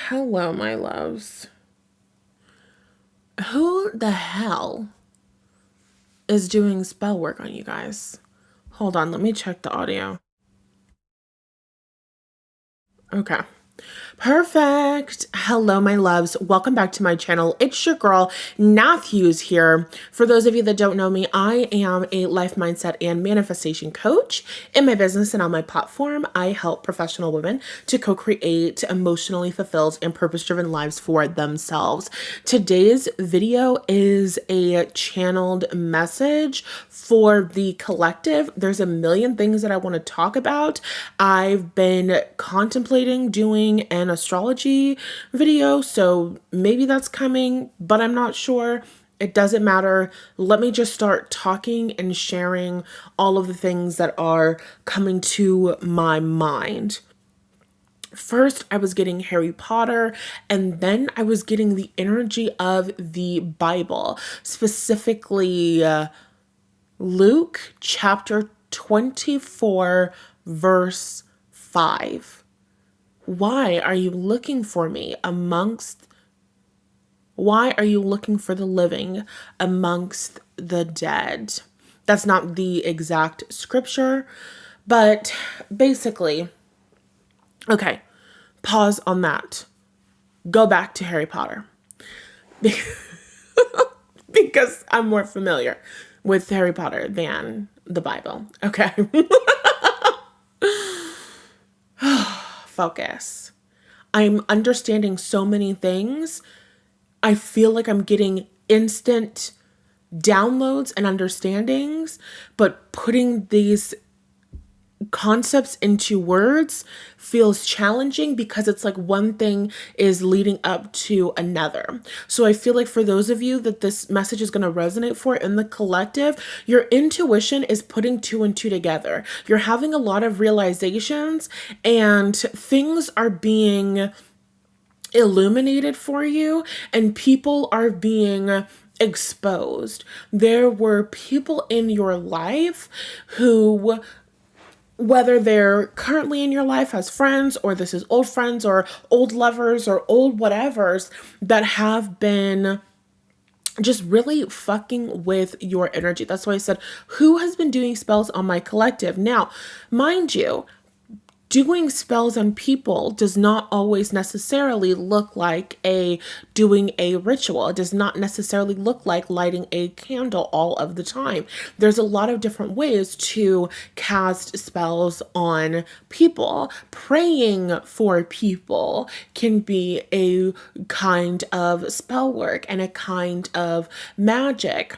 Hello, my loves. Who the hell is doing spell work on you guys? Hold on, let me check the audio. Okay. Perfect. Hello, my loves. Welcome back to my channel. It's your girl, Nath Hughes here. For those of you that don't know me, I am a life mindset and manifestation coach. In my business and on my platform, I help professional women to co-create emotionally fulfilled and purpose-driven lives for themselves. Today's video is a channeled message for the collective. There's a million things that I want to talk about. I've been contemplating doing an astrology video, so maybe that's coming, but I'm not sure. It doesn't matter. Let me just start talking and sharing all of the things that are coming to my mind. First, I was getting Harry Potter, and then I was getting the energy of the Bible, specifically Luke chapter 24, verse 5. Why are you looking for me why are you looking for the living amongst the dead? That's not the exact scripture, but basically, okay, pause on that. Go back to Harry Potter. Because I'm more familiar with Harry Potter than the Bible. Okay. Focus. I'm understanding so many things. I feel like I'm getting instant downloads and understandings, but putting these concepts into words feels challenging because it's like one thing is leading up to another. So I feel like for those of you that this message is going to resonate for in the collective, your intuition is putting two and two together. You're having a lot of realizations and things are being illuminated for you and people are being exposed. There were people in your life who, whether they're currently in your life as friends or this is old friends or old lovers or old whatevers, that have been just really fucking with your energy. That's why I said, who has been doing spells on my collective? Now, mind you, doing spells on people does not always necessarily look like doing a ritual. It does not necessarily look like lighting a candle all of the time. There's a lot of different ways to cast spells on people. Praying for people can be a kind of spell work and a kind of magic.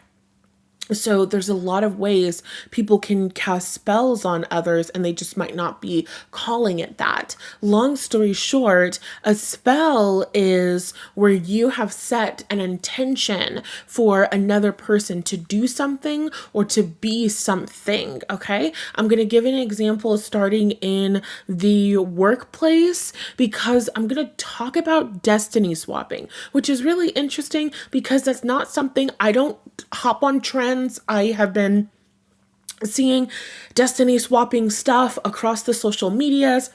So there's a lot of ways people can cast spells on others and they just might not be calling it that. Long story short, a spell is where you have set an intention for another person to do something or to be something, okay? I'm going to give an example starting in the workplace because I'm going to talk about destiny swapping, which is really interesting because that's not something I don't hop on trends. I have been seeing destiny swapping stuff across the social medias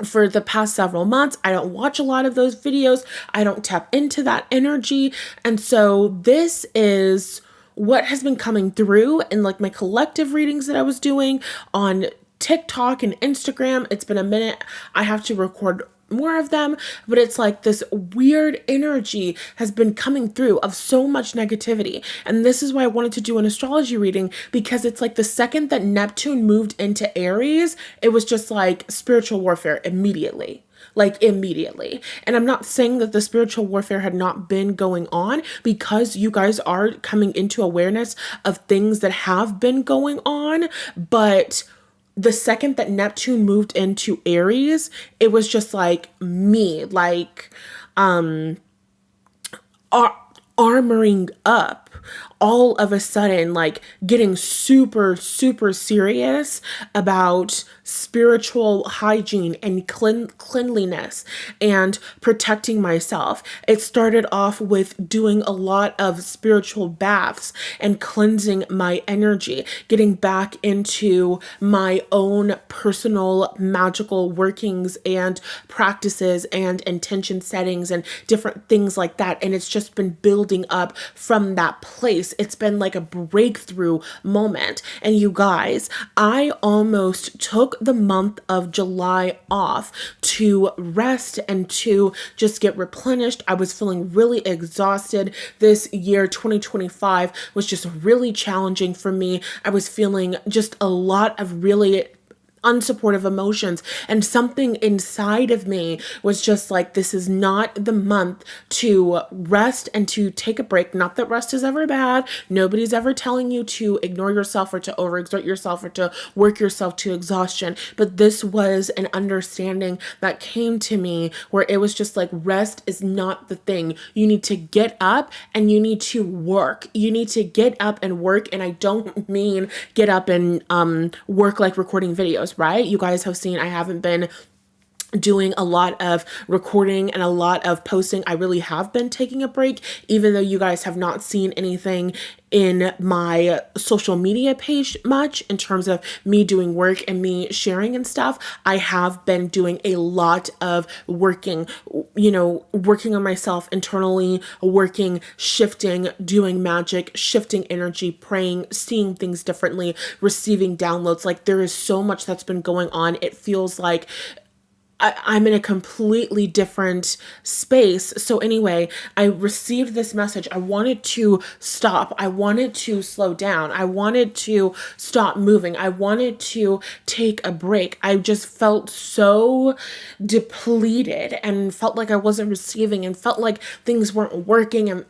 for the past several months. I don't watch a lot of those videos. I don't tap into that energy. And so this is what has been coming through in like my collective readings that I was doing on TikTok and Instagram. It's been a minute. I have to record more of them, but it's like this weird energy has been coming through of so much negativity. And this is why I wanted to do an astrology reading, because it's like the second that Neptune moved into Aries, it was just like spiritual warfare immediately. Like immediately. And I'm not saying that the spiritual warfare had not been going on, because you guys are coming into awareness of things that have been going on, but the second that Neptune moved into Aries, it was just like me, like armoring up all of a sudden, like, getting super, super serious about spiritual hygiene and cleanliness and protecting myself. It started off with doing a lot of spiritual baths and cleansing my energy, getting back into my own personal magical workings and practices and intention settings and different things like that. And it's just been building up from that place. It's been like a breakthrough moment. And you guys, I almost took the month of July off to rest and to just get replenished. I was feeling really exhausted. This year, 2025, was just really challenging for me. I was feeling just a lot of really unsupportive emotions, and something inside of me was just like, this is not the month to rest and to take a break. Not that rest is ever bad. Nobody's ever telling you to ignore yourself or to overexert yourself or to work yourself to exhaustion, but this was an understanding that came to me where it was just like, rest is not the thing. You need to get up and you need to work. You need to get up and work, and I don't mean get up and work like recording videos, right? You guys have seen I haven't been doing a lot of recording and a lot of posting. I really have been taking a break, even though you guys have not seen anything in my social media page much in terms of me doing work and me sharing and stuff. I have been doing a lot of working, working on myself internally, working, shifting, doing magic, shifting energy, praying, seeing things differently, receiving downloads. Like, there is so much that's been going on. It feels like I'm in a completely different space. So anyway, I received this message. I wanted to stop. I wanted to slow down. I wanted to stop moving. I wanted to take a break. I just felt so depleted and felt like I wasn't receiving and felt like things weren't working, and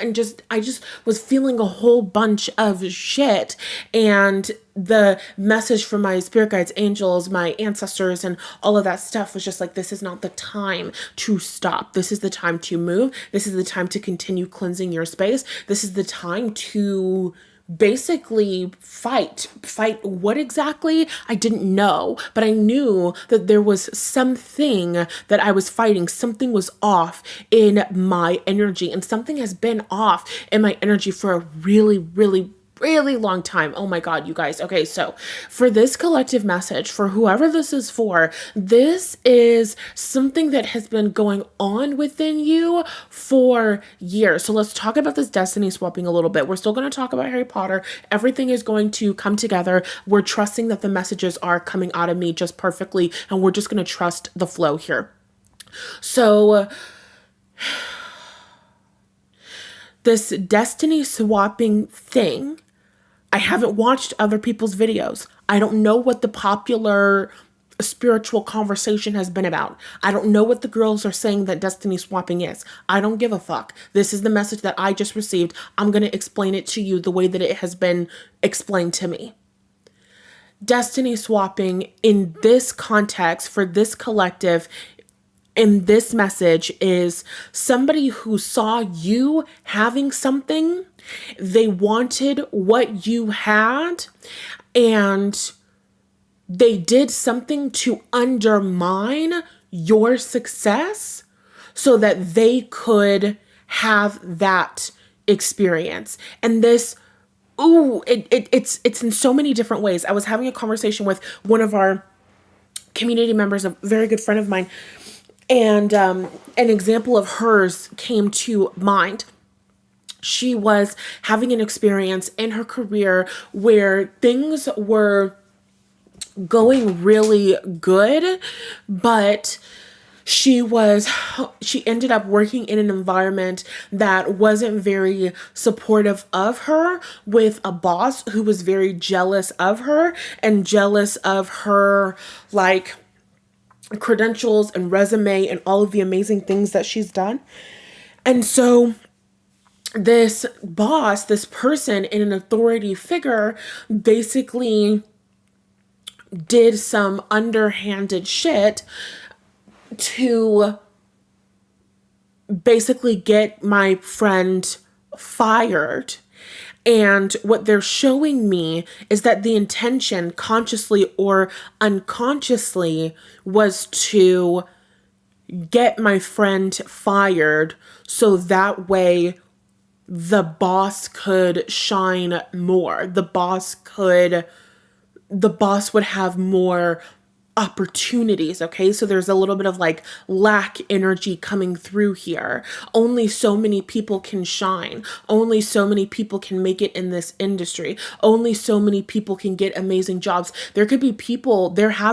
I just was feeling a whole bunch of shit. And the message from my spirit guides, angels, my ancestors, and all of that stuff was just like, this is not the time to stop. This is the time to move. This is the time to continue cleansing your space. This is the time to basically fight what exactly I didn't know, but I knew that there was something that I was fighting. Something was off in my energy, and something has been off in my energy for a really long time. Oh my God, you guys. Okay, so for this collective message, for whoever this is for, this is something that has been going on within you for years. So let's talk about this destiny swapping a little bit. We're still going to talk about Harry Potter. Everything is going to come together. We're trusting that the messages are coming out of me just perfectly, and we're just going to trust the flow here. So this destiny swapping thing, I haven't watched other people's videos. I don't know what the popular spiritual conversation has been about. I don't know what the girls are saying that destiny swapping is. I don't give a fuck. This is the message that I just received. I'm going to explain it to you the way that it has been explained to me. Destiny swapping in this context, for this collective, in this message, is somebody who saw you having something. They wanted what you had, and they did something to undermine your success so that they could have that experience. And this, it's in so many different ways. I was having a conversation with one of our community members, a very good friend of mine, and an example of hers came to mind. She was having an experience in her career where things were going really good, but she ended up working in an environment that wasn't very supportive of her, with a boss who was very jealous of her and jealous of her, like, credentials and resume and all of the amazing things that she's done. And so this boss, this person in an authority figure, basically did some underhanded shit to basically get my friend fired. And what they're showing me is that the intention, consciously or unconsciously, was to get my friend fired so that way the boss could shine more. The boss would have more opportunities. Okay, so there's a little bit of like lack energy coming through here. Only so many people can shine, only so many people can make it in this industry, only so many people can get amazing jobs. There have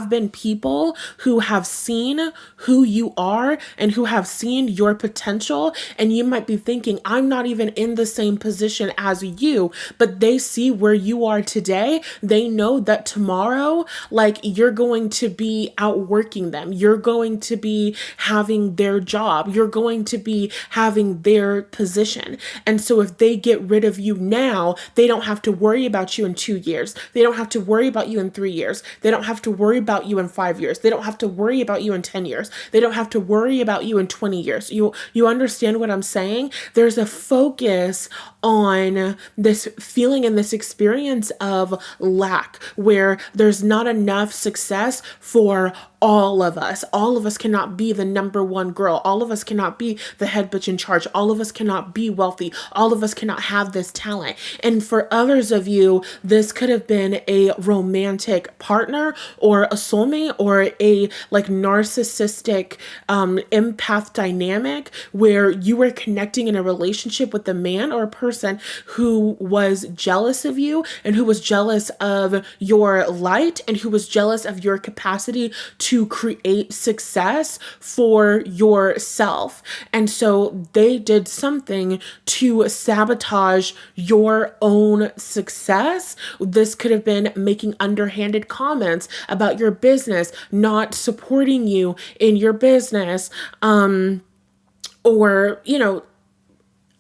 been people who have seen who you are and who have seen your potential, and you might be thinking, I'm not even in the same position as you, but they see where you are today. They know that tomorrow, like, you're going to be outworking them. You're going to be having their job. You're going to be having their position. And so if they get rid of you now, they don't have to worry about you in 2 years. They don't have to worry about you in 3 years. They don't have to worry about you in 5 years. They don't have to worry about you in 10 years. They don't have to worry about you in 20 years. You understand what I'm saying? There's a focus on this feeling and this experience of lack where there's not enough success for all of us. All of us cannot be the number one girl. All of us cannot be the head bitch in charge. All of us cannot be wealthy. All of us cannot have this talent. And for others of you, this could have been a romantic partner or a soulmate or a like narcissistic empath dynamic where you were connecting in a relationship with a man or a person who was jealous of you and who was jealous of your light and who was jealous of your capacity to create success for yourself. And so they did something to sabotage your own success. This could have been making underhanded comments about your business, not supporting you in your business, or,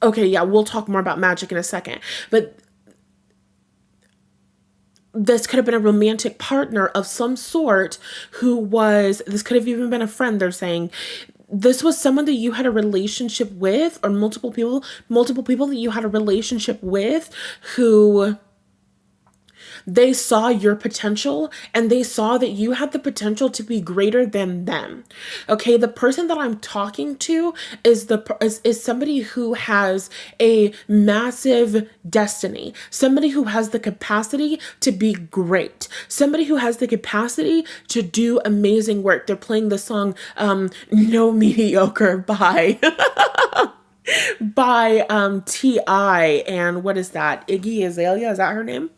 okay, yeah, we'll talk more about magic in a second, but this could have been a romantic partner of some sort this could have even been a friend, they're saying. This was someone that you had a relationship with, or multiple people that you had a relationship with who they saw your potential and they saw that you had the potential to be greater than them. Okay, the person that I'm talking to is somebody who has a massive destiny, somebody who has the capacity to be great, somebody who has the capacity to do amazing work. They're playing the song No Mediocre by T.I. and what is that? Iggy Azalea, is that her name?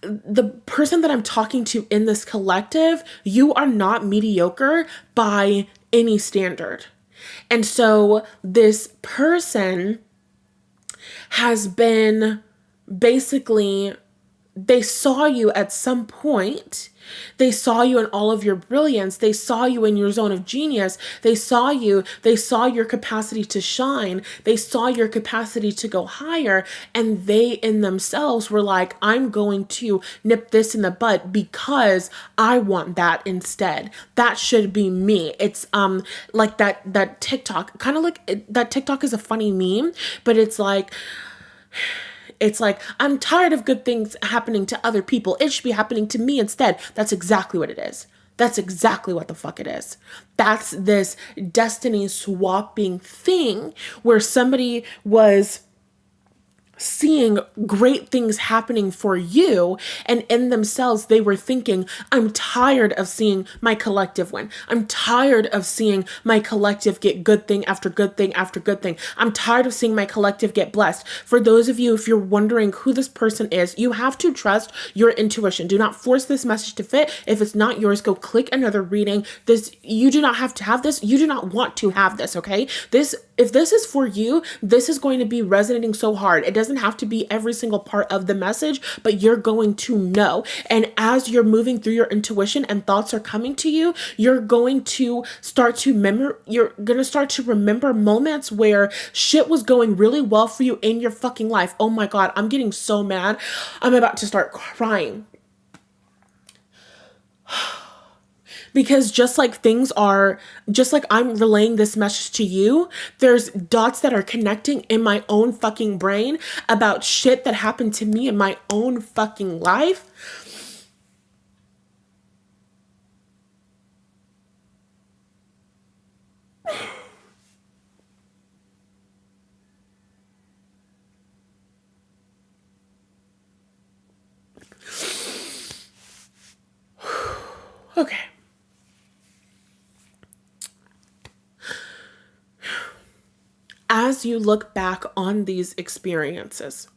The person that I'm talking to in this collective, you are not mediocre by any standard. And so this person has been basically, they saw you at some point. They saw you in all of your brilliance. They saw you in your zone of genius. They saw your capacity to shine. They saw your capacity to go higher. And they in themselves were like, I'm going to nip this in the bud because I want that instead. That should be me. It's like that TikTok, kind of like that TikTok is a funny meme, but it's like, I'm tired of good things happening to other people. It should be happening to me instead. That's exactly what it is. That's exactly what the fuck it is. That's this destiny swapping thing where somebody was seeing great things happening for you, and in themselves they were thinking, I'm tired of seeing my collective win. I'm tired of seeing my collective get good thing after good thing after good thing. I'm tired of seeing my collective get blessed. For those of you, if you're wondering who this person is, you have to trust your intuition. Do not force this message to fit. If it's not yours, go click another reading. You do not have to have this. You do not want to have this, okay? If this is for you, this is going to be resonating so hard. It doesn't have to be every single part of the message, but you're going to know. And as you're moving through your intuition and thoughts are coming to you, you're going to start to remember moments where shit was going really well for you in your fucking life. Oh my God, I'm getting so mad. I'm about to start crying. Because just like I'm relaying this message to you, there's dots that are connecting in my own fucking brain about shit that happened to me in my own fucking life. Okay. As you look back on these experiences,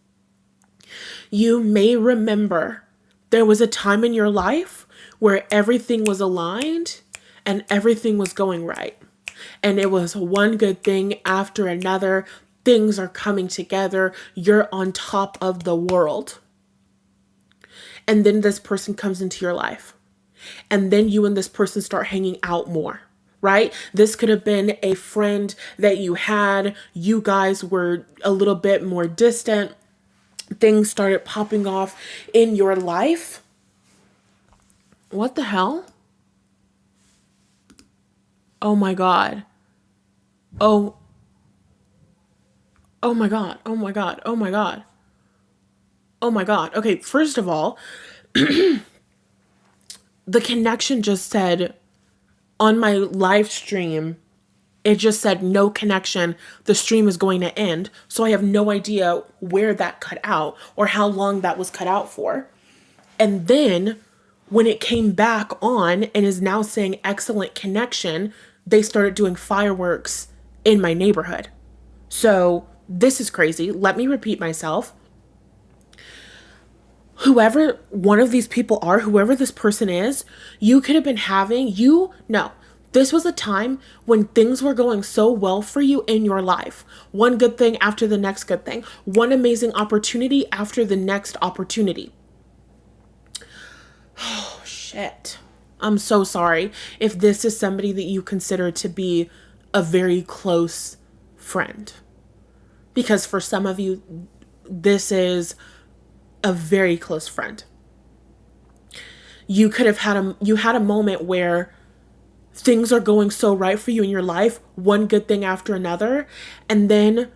you may remember there was a time in your life where everything was aligned and everything was going right. And it was one good thing after another. Things are coming together. You're on top of the world. And then this person comes into your life. And then you and this person start hanging out more, right? This could have been a friend that you had. You guys were a little bit more distant. Things started popping off in your life. What the hell? Oh my God. Oh my God. Oh my God. Oh my God. Oh my God. Okay, first of all, the connection just said on my live stream, it just said no connection. The stream is going to end. So I have no idea where that cut out or how long that was cut out for. And then when it came back on and is now saying excellent connection, they started doing fireworks in my neighborhood. So this is crazy. Let me repeat myself. Whoever one of these people are, whoever this person is, you could have been this was a time when things were going so well for you in your life. One good thing after the next good thing. One amazing opportunity after the next opportunity. Oh, shit. I'm so sorry if this is somebody that you consider to be a very close friend. Because for some of you, this is a very close friend. You could have had a moment where things are going so right for you in your life, one good thing after another, and then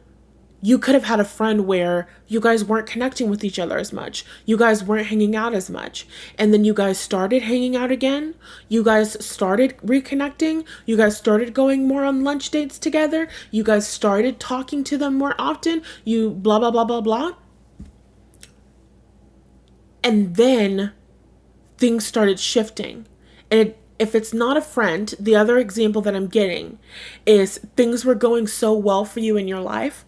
you could have had a friend where you guys weren't connecting with each other as much. You guys weren't hanging out as much. And then you guys started hanging out again. You guys started reconnecting. You guys started going more on lunch dates together. You guys started talking to them more often. You blah, blah, blah, blah, blah. And then things started shifting. And if it's not a friend, the other example that I'm getting is things were going so well for you in your life.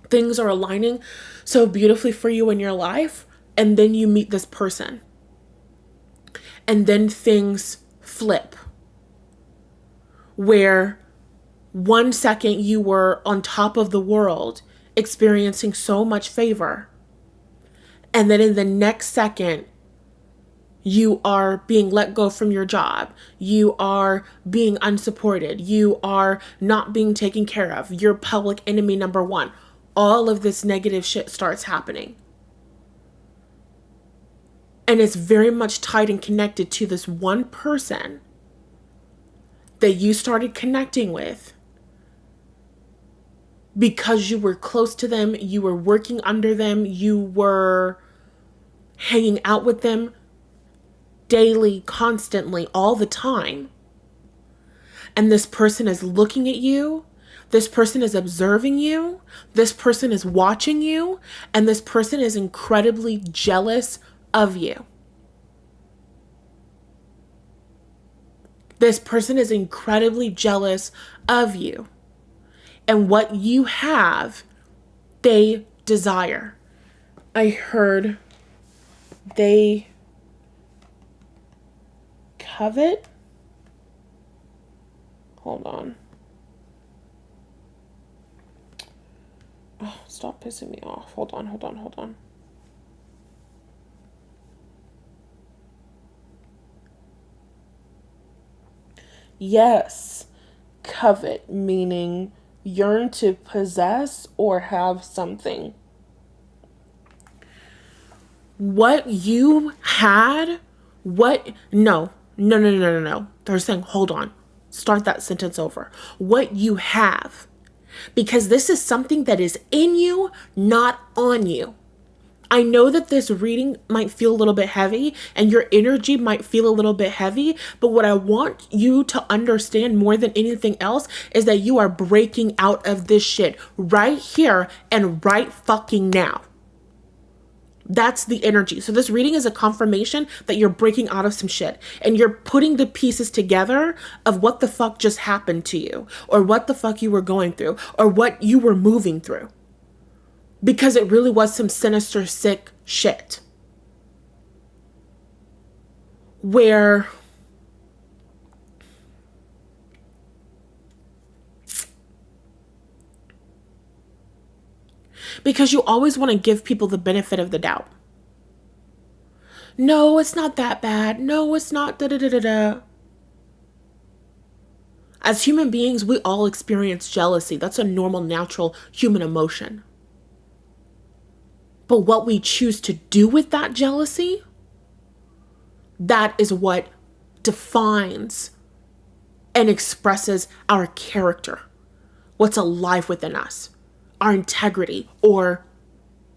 Things are aligning so beautifully for you in your life. And then you meet this person. And then things flip. Where 1 second you were on top of the world, experiencing so much favor. And then in the next second, you are being let go from your job. You are being unsupported. You are not being taken care of. You're public enemy number one. All of this negative shit starts happening. And it's very much tied and connected to this one person that you started connecting with because you were close to them, you were working under them, you were hanging out with them daily, constantly, all the time. And this person is looking at you. This person is observing you. This person is watching you. And this person is incredibly jealous of you. This person is incredibly jealous of you. And what you have, they desire. I heard they covet. Hold on. Oh, stop pissing me off. Hold on. Yes, covet, meaning yearn to possess or have something. What you had, no, No, no, no, no, no. They're saying, hold on. Start that sentence over. What you have. Because this is something that is in you, not on you. I know that this reading might feel a little bit heavy and your energy might feel a little bit heavy, but what I want you to understand more than anything else is that you are breaking out of this shit right here and right fucking now. That's the energy. So this reading is a confirmation that you're breaking out of some shit and you're putting the pieces together of what the fuck just happened to you or what the fuck you were going through or what you were moving through. Because it really was some sinister, sick shit. Where because you always want to give people the benefit of the doubt. No, it's not that bad. No, it's not da da da da da. As human beings, we all experience jealousy. That's a normal, natural human emotion. But what we choose to do with that jealousy, that is what defines and expresses our character, what's alive within us, our integrity or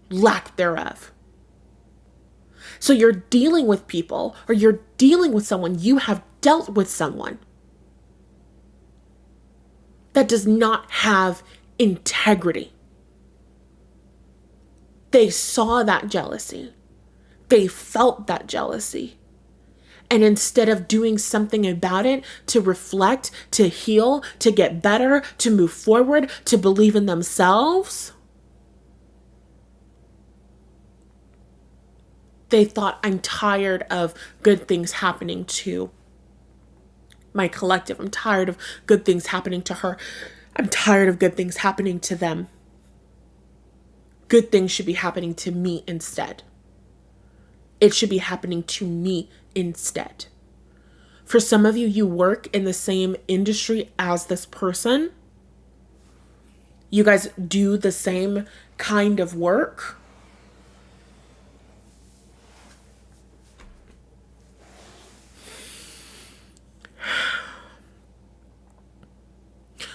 lack thereof. So you're dealing with people or you're dealing with someone, you have dealt with someone that does not have integrity. They saw that jealousy. They felt that jealousy. And instead of doing something about it to reflect, to heal, to get better, to move forward, to believe in themselves, they thought, I'm tired of good things happening to my collective. I'm tired of good things happening to her. I'm tired of good things happening to them. Good things should be happening to me instead. It should be happening to me instead. For some of you, you work in the same industry as this person. You guys do the same kind of work.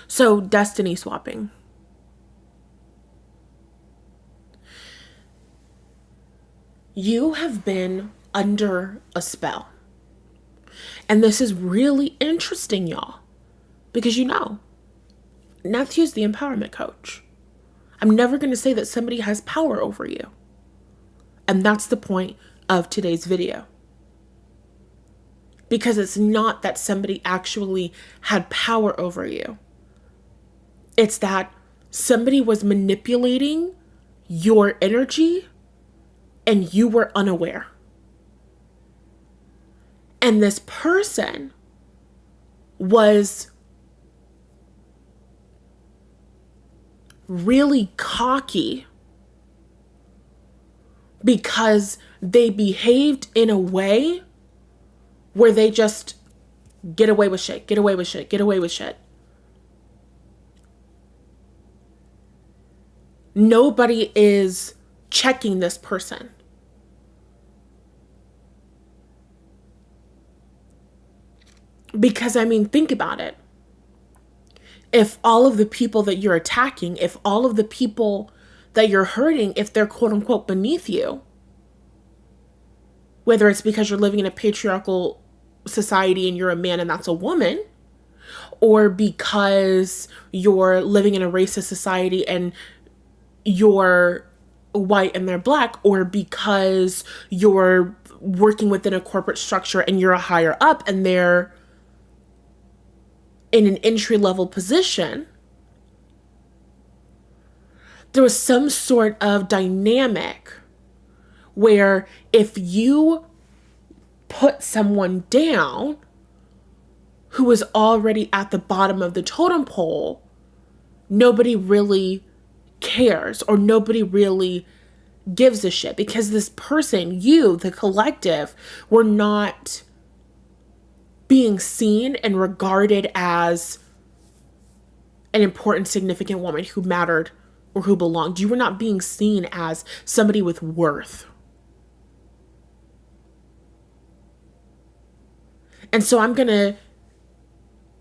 So, destiny swapping. You have been under a spell. And this is really interesting, y'all. Because Matthew's the empowerment coach. I'm never going to say that somebody has power over you. And that's the point of today's video. Because it's not that somebody actually had power over you. It's that somebody was manipulating your energy and you were unaware. And this person was really cocky because they behaved in a way where they just get away with shit, get away with shit, get away with shit. Nobody is checking this person. Because, think about it. If all of the people that you're attacking, if all of the people that you're hurting, if they're quote unquote beneath you, whether it's because you're living in a patriarchal society and you're a man and that's a woman, or because you're living in a racist society and you're white and they're black, or because you're working within a corporate structure and you're a higher up and they're in an entry-level position, there was some sort of dynamic where if you put someone down who was already at the bottom of the totem pole, nobody really cares or nobody really gives a shit because this person, you, the collective, were not being seen and regarded as an important, significant woman who mattered or who belonged. You were not being seen as somebody with worth. And so I'm going to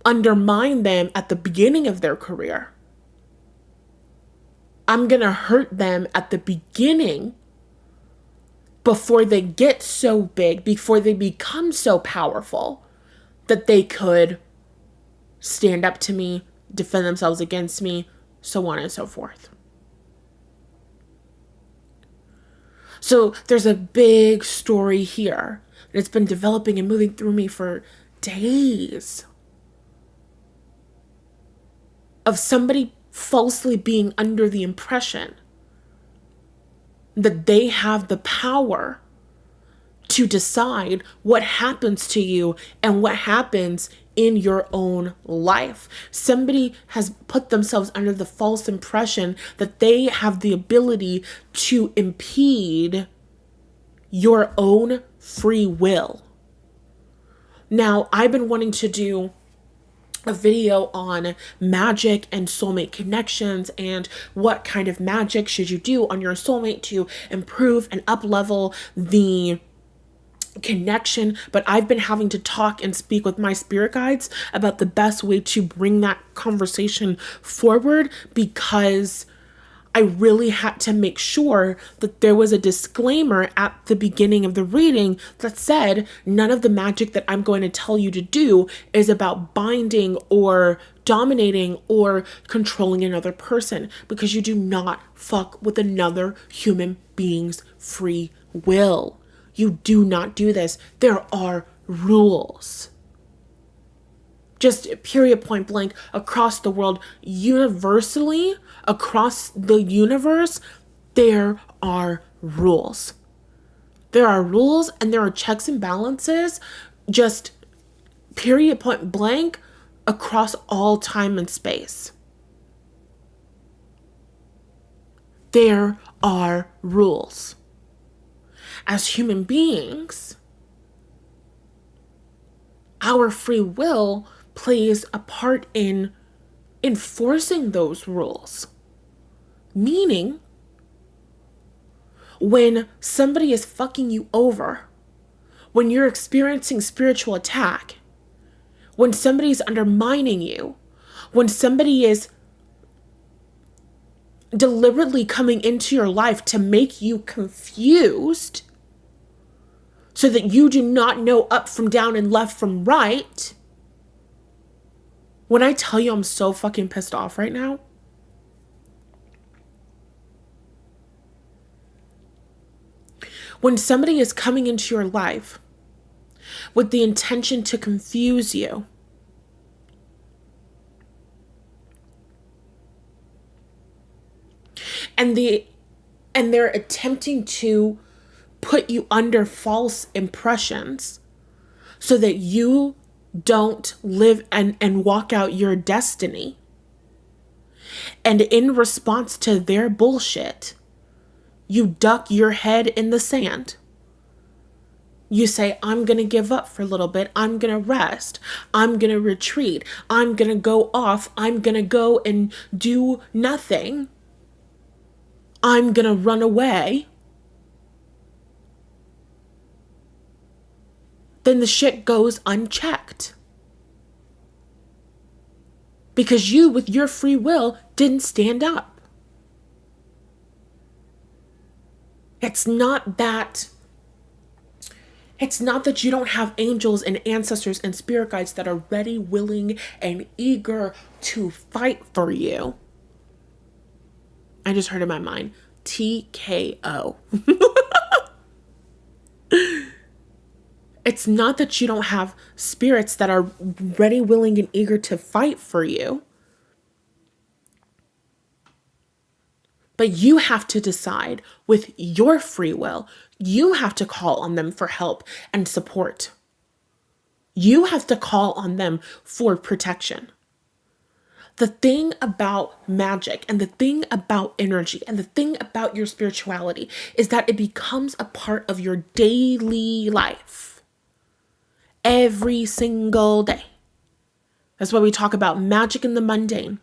undermine them at the beginning of their career. I'm going to hurt them at the beginning before they get so big, before they become so powerful that they could stand up to me, defend themselves against me, so on and so forth. So there's a big story here. And it's been developing and moving through me for days. Of somebody falsely being under the impression that they have the power to decide what happens to you and what happens in your own life. Somebody has put themselves under the false impression that they have the ability to impede your own free will. Now, I've been wanting to do a video on magic and soulmate connections and what kind of magic should you do on your soulmate to improve and up-level the connection, but I've been having to talk and speak with my spirit guides about the best way to bring that conversation forward, because I really had to make sure that there was a disclaimer at the beginning of the reading that said none of the magic that I'm going to tell you to do is about binding or dominating or controlling another person, because you do not fuck with another human being's free will. You do not do this. There are rules. Just period, point blank, across the world, universally, across the universe, there are rules. There are rules and there are checks and balances, just period, point blank, across all time and space. There are rules. As human beings, our free will plays a part in enforcing those rules. Meaning, when somebody is fucking you over, when you're experiencing spiritual attack, when somebody's undermining you, when somebody is deliberately coming into your life to make you confused so that you do not know up from down and left from right. When I tell you I'm so fucking pissed off right now, when somebody is coming into your life with the intention to confuse you, and they're attempting to put you under false impressions so that you don't live and walk out your destiny. And in response to their bullshit, you duck your head in the sand. You say, I'm going to give up for a little bit. I'm going to rest. I'm going to retreat. I'm going to go off. I'm going to go and do nothing. I'm going to run away. Then the shit goes unchecked. Because you, with your free will, didn't stand up. It's not that you don't have angels and ancestors and spirit guides that are ready, willing, and eager to fight for you. I just heard in my mind, TKO. It's not that you don't have spirits that are ready, willing, and eager to fight for you. But you have to decide with your free will. You have to call on them for help and support. You have to call on them for protection. The thing about magic and the thing about energy and the thing about your spirituality is that it becomes a part of your daily life. Every single day. That's why we talk about magic in the mundane.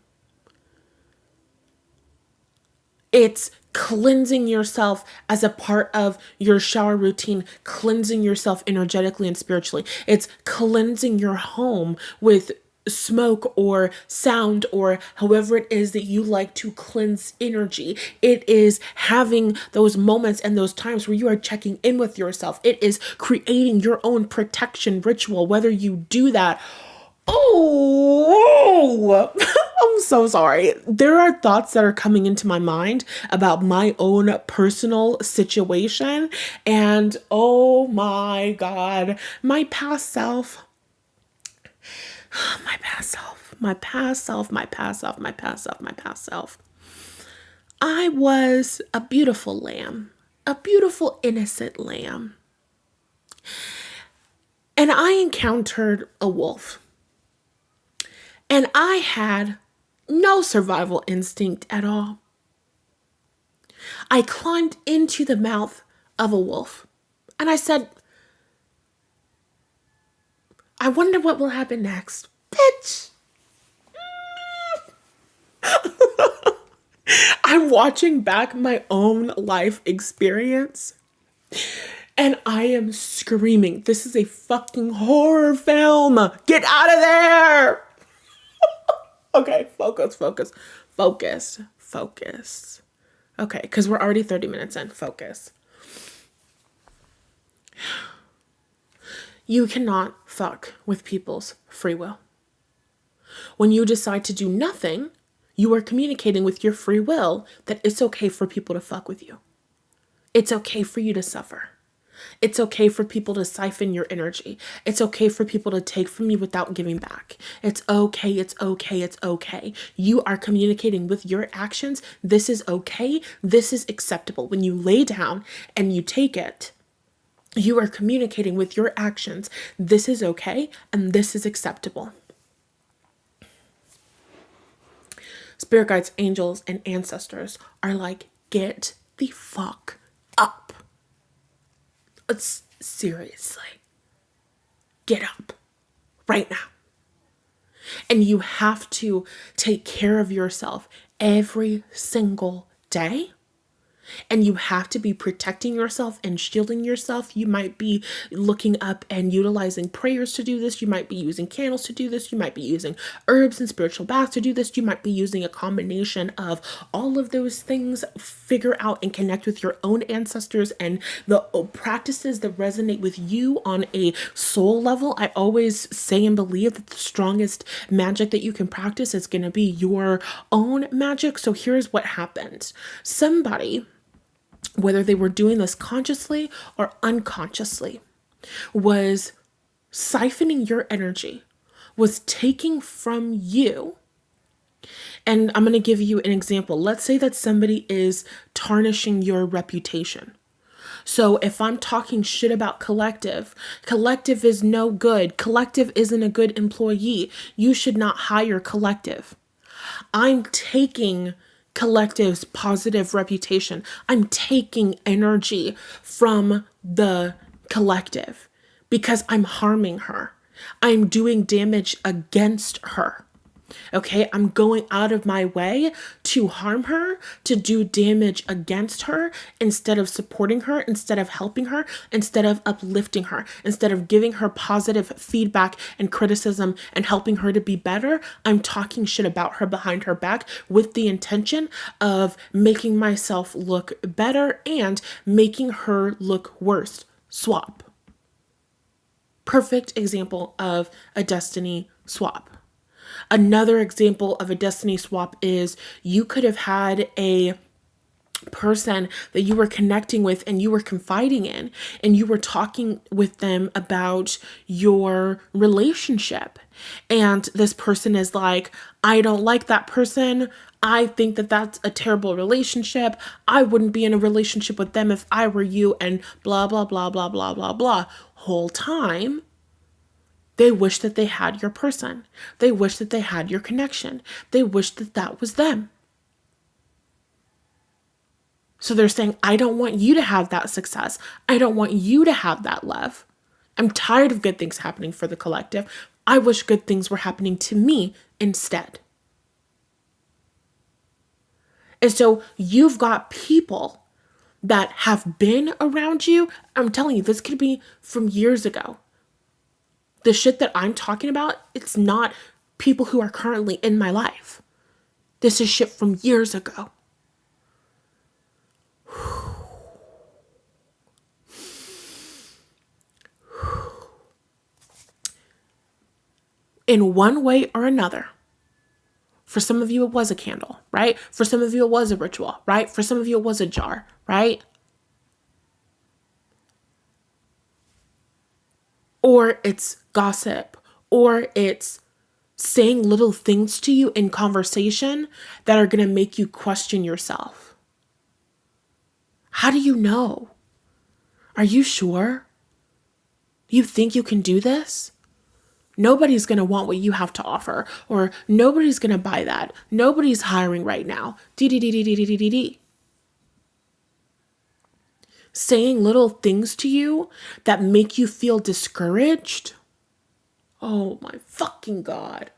It's cleansing yourself as a part of your shower routine, cleansing yourself energetically and spiritually. It's cleansing your home with smoke or sound or however it is that you like to cleanse energy. It is having those moments and those times where you are checking in with yourself. It is creating your own protection ritual, whether you do that. Oh, I'm so sorry. There are thoughts that are coming into my mind about my own personal situation. And oh my God, my past self, my past self, my past self, my past self, my past self, my past self. I was a beautiful lamb, a beautiful, innocent lamb. And I encountered a wolf. And I had no survival instinct at all. I climbed into the mouth of a wolf and I said, I wonder what will happen next. Bitch. I'm watching back my own life experience and I am screaming, this is a fucking horror film. Get out of there. Okay, focus. Okay, because we're already 30 minutes in. Focus. You cannot fuck with people's free will. When you decide to do nothing, you are communicating with your free will that it's okay for people to fuck with you. It's okay for you to suffer. It's okay for people to siphon your energy. It's okay for people to take from you without giving back. It's okay, it's okay, it's okay. You are communicating with your actions. This is okay. This is acceptable. When you lay down and you take it, you are communicating with your actions. This is okay and this is acceptable. Spirit guides, angels, and ancestors are like, get the fuck up. Seriously, get up right now. And you have to take care of yourself every single day. And you have to be protecting yourself and shielding yourself. You might be looking up and utilizing prayers to do this. You might be using candles to do this. You might be using herbs and spiritual baths to do this. You might be using a combination of all of those things. Figure out and connect with your own ancestors and the practices that resonate with you on a soul level. I always say and believe that the strongest magic that you can practice is going to be your own magic. So here's what happened. Somebody, whether they were doing this consciously or unconsciously, was siphoning your energy, was taking from you. And I'm going to give you an example. Let's say that somebody is tarnishing your reputation. So if I'm talking shit about collective is no good. Collective isn't a good employee. You should not hire collective. I'm taking collective's positive reputation. I'm taking energy from the collective because I'm harming her. I'm doing damage against her. Okay, I'm going out of my way to harm her, to do damage against her, instead of supporting her, instead of helping her, instead of uplifting her, instead of giving her positive feedback and criticism and helping her to be better. I'm talking shit about her behind her back with the intention of making myself look better and making her look worse. Swap. Perfect example of a destiny swap. Another example of a destiny swap is you could have had a person that you were connecting with and you were confiding in and you were talking with them about your relationship. And this person is like, I don't like that person. I think that that's a terrible relationship. I wouldn't be in a relationship with them if I were you, and blah, blah, blah, blah, blah, blah, blah. Whole time, they wish that they had your person. They wish that they had your connection. They wish that that was them. So they're saying, I don't want you to have that success. I don't want you to have that love. I'm tired of good things happening for the collective. I wish good things were happening to me instead. And so you've got people that have been around you. I'm telling you, this could be from years ago. The shit that I'm talking about, it's not people who are currently in my life. This is shit from years ago. In one way or another, for some of you it was a candle, right? For some of you it was a ritual, right? For some of you it was a jar, right? Or it's gossip, or it's saying little things to you in conversation that are going to make you question yourself. How do you know? Are you sure? You think you can do this? Nobody's going to want what you have to offer, or nobody's going to buy that. Nobody's hiring right now. D. Saying little things to you that make you feel discouraged. Oh my fucking God.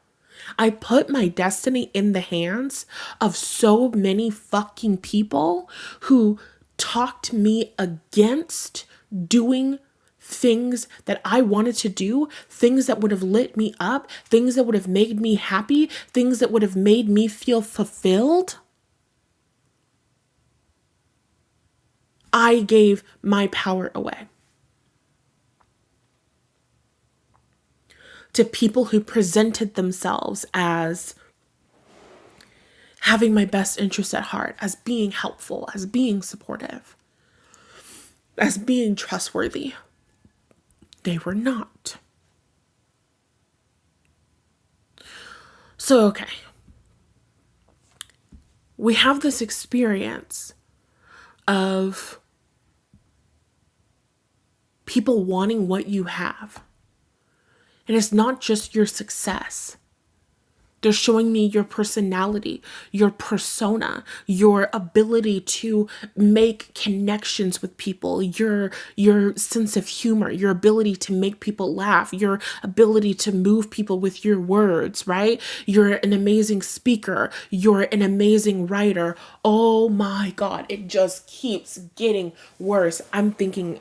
I put my destiny in the hands of so many fucking people who talked me against doing things that I wanted to do, things that would have lit me up, things that would have made me happy, things that would have made me feel fulfilled. I gave my power away to people who presented themselves as having my best interest at heart, as being helpful, as being supportive, as being trustworthy. They were not. So, okay. We have this experience of people wanting what you have. And it's not just your success. They're showing me your personality, your persona, your ability to make connections with people, your sense of humor, your ability to make people laugh, your ability to move people with your words, right? You're an amazing speaker. You're an amazing writer. Oh my God, it just keeps getting worse. I'm thinking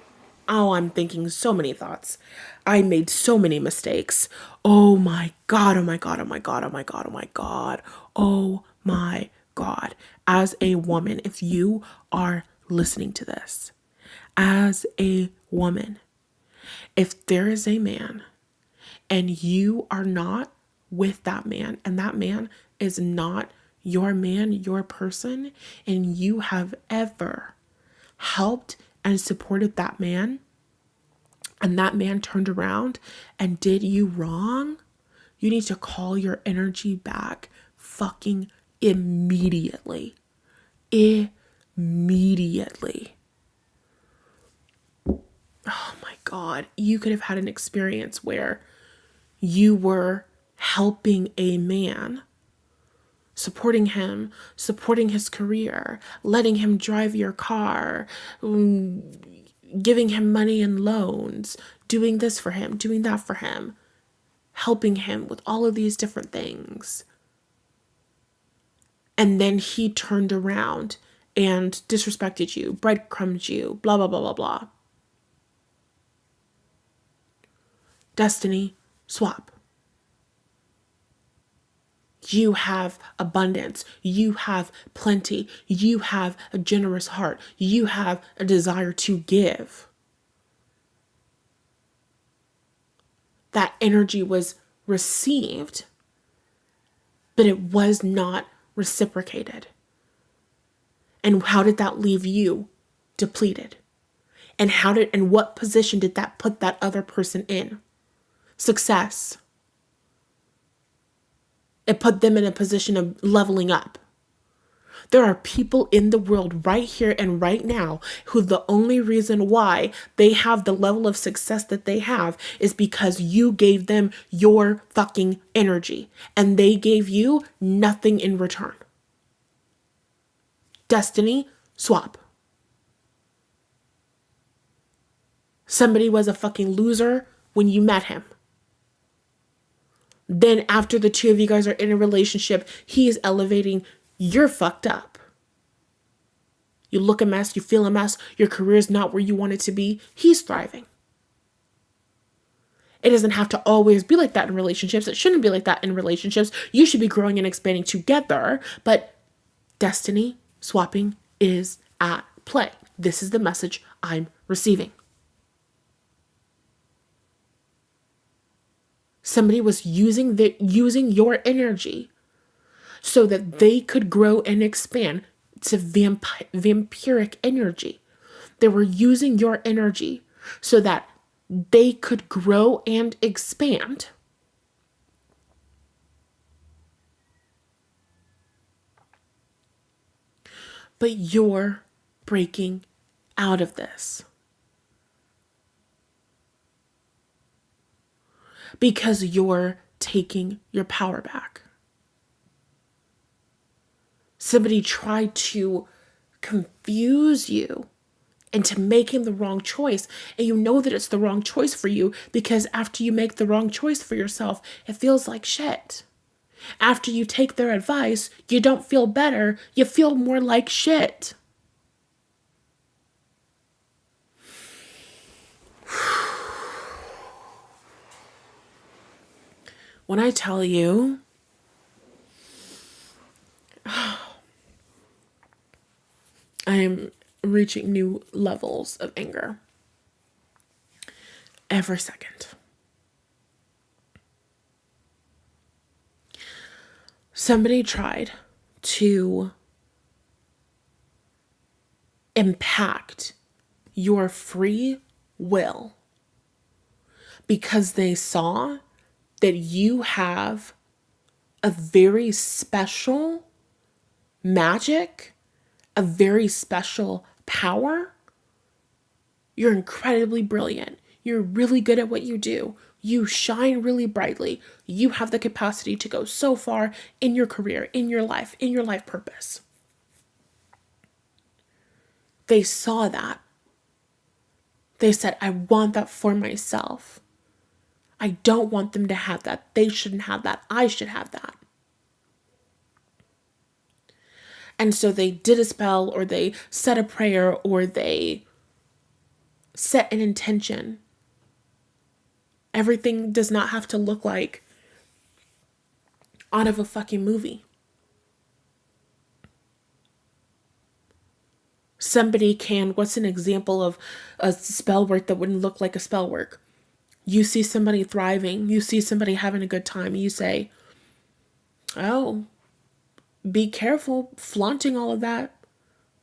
so many thoughts. I made so many mistakes. Oh my God, oh my God, oh my God, oh my God, oh my God, oh my God. As a woman, if you are listening to this, as a woman, if there is a man and you are not with that man, and that man is not your man, your person, and you have ever helped and supported that man, and that man turned around and did you wrong, you need to call your energy back fucking immediately. Immediately. Oh my God. You could have had an experience where you were helping a man, supporting him, supporting his career, letting him drive your car, giving him money and loans, doing this for him, doing that for him, helping him with all of these different things. And then he turned around and disrespected you, breadcrumbed you, blah, blah, blah, blah, blah. Destiny swap. You have abundance. You have plenty. You have a generous heart. You have a desire to give. That energy was received, but it was not reciprocated. And how did that leave you? Depleted. And what position did that put that other person in? Success. It put them in a position of leveling up. There are people in the world right here and right now who the only reason why they have the level of success that they have is because you gave them your fucking energy and they gave you nothing in return. Destiny swap. Somebody was a fucking loser when you met him. Then after the two of you guys are in a relationship, he is elevating, you're fucked up. You look a mess, you feel a mess, your career is not where you want it to be. He's thriving. It doesn't have to always be like that in relationships. It shouldn't be like that in relationships. You should be growing and expanding together, but destiny swapping is at play. This is the message I'm receiving. Somebody was using your energy so that they could grow and expand. It's a vampiric energy. They were using your energy so that they could grow and expand. But you're breaking out of this. Because you're taking your power back. Somebody tried to confuse you into making the wrong choice. And you know that it's the wrong choice for you because after you make the wrong choice for yourself, it feels like shit. After you take their advice, you don't feel better. You feel more like shit. When I tell you, I am reaching new levels of anger every second. Somebody tried to impact your free will because they saw that you have a very special magic, a very special power. You're incredibly brilliant. You're really good at what you do. You shine really brightly. You have the capacity to go so far in your career, in your life purpose. They saw that. They said, I want that for myself. I don't want them to have that. They shouldn't have that. I should have that. And so they did a spell, or they said a prayer, or they set an intention. Everything does not have to look like out of a fucking movie. Somebody can, what's an example of a spell work that wouldn't look like a spell work? You see somebody thriving, you see somebody having a good time, you say, oh, be careful flaunting all of that.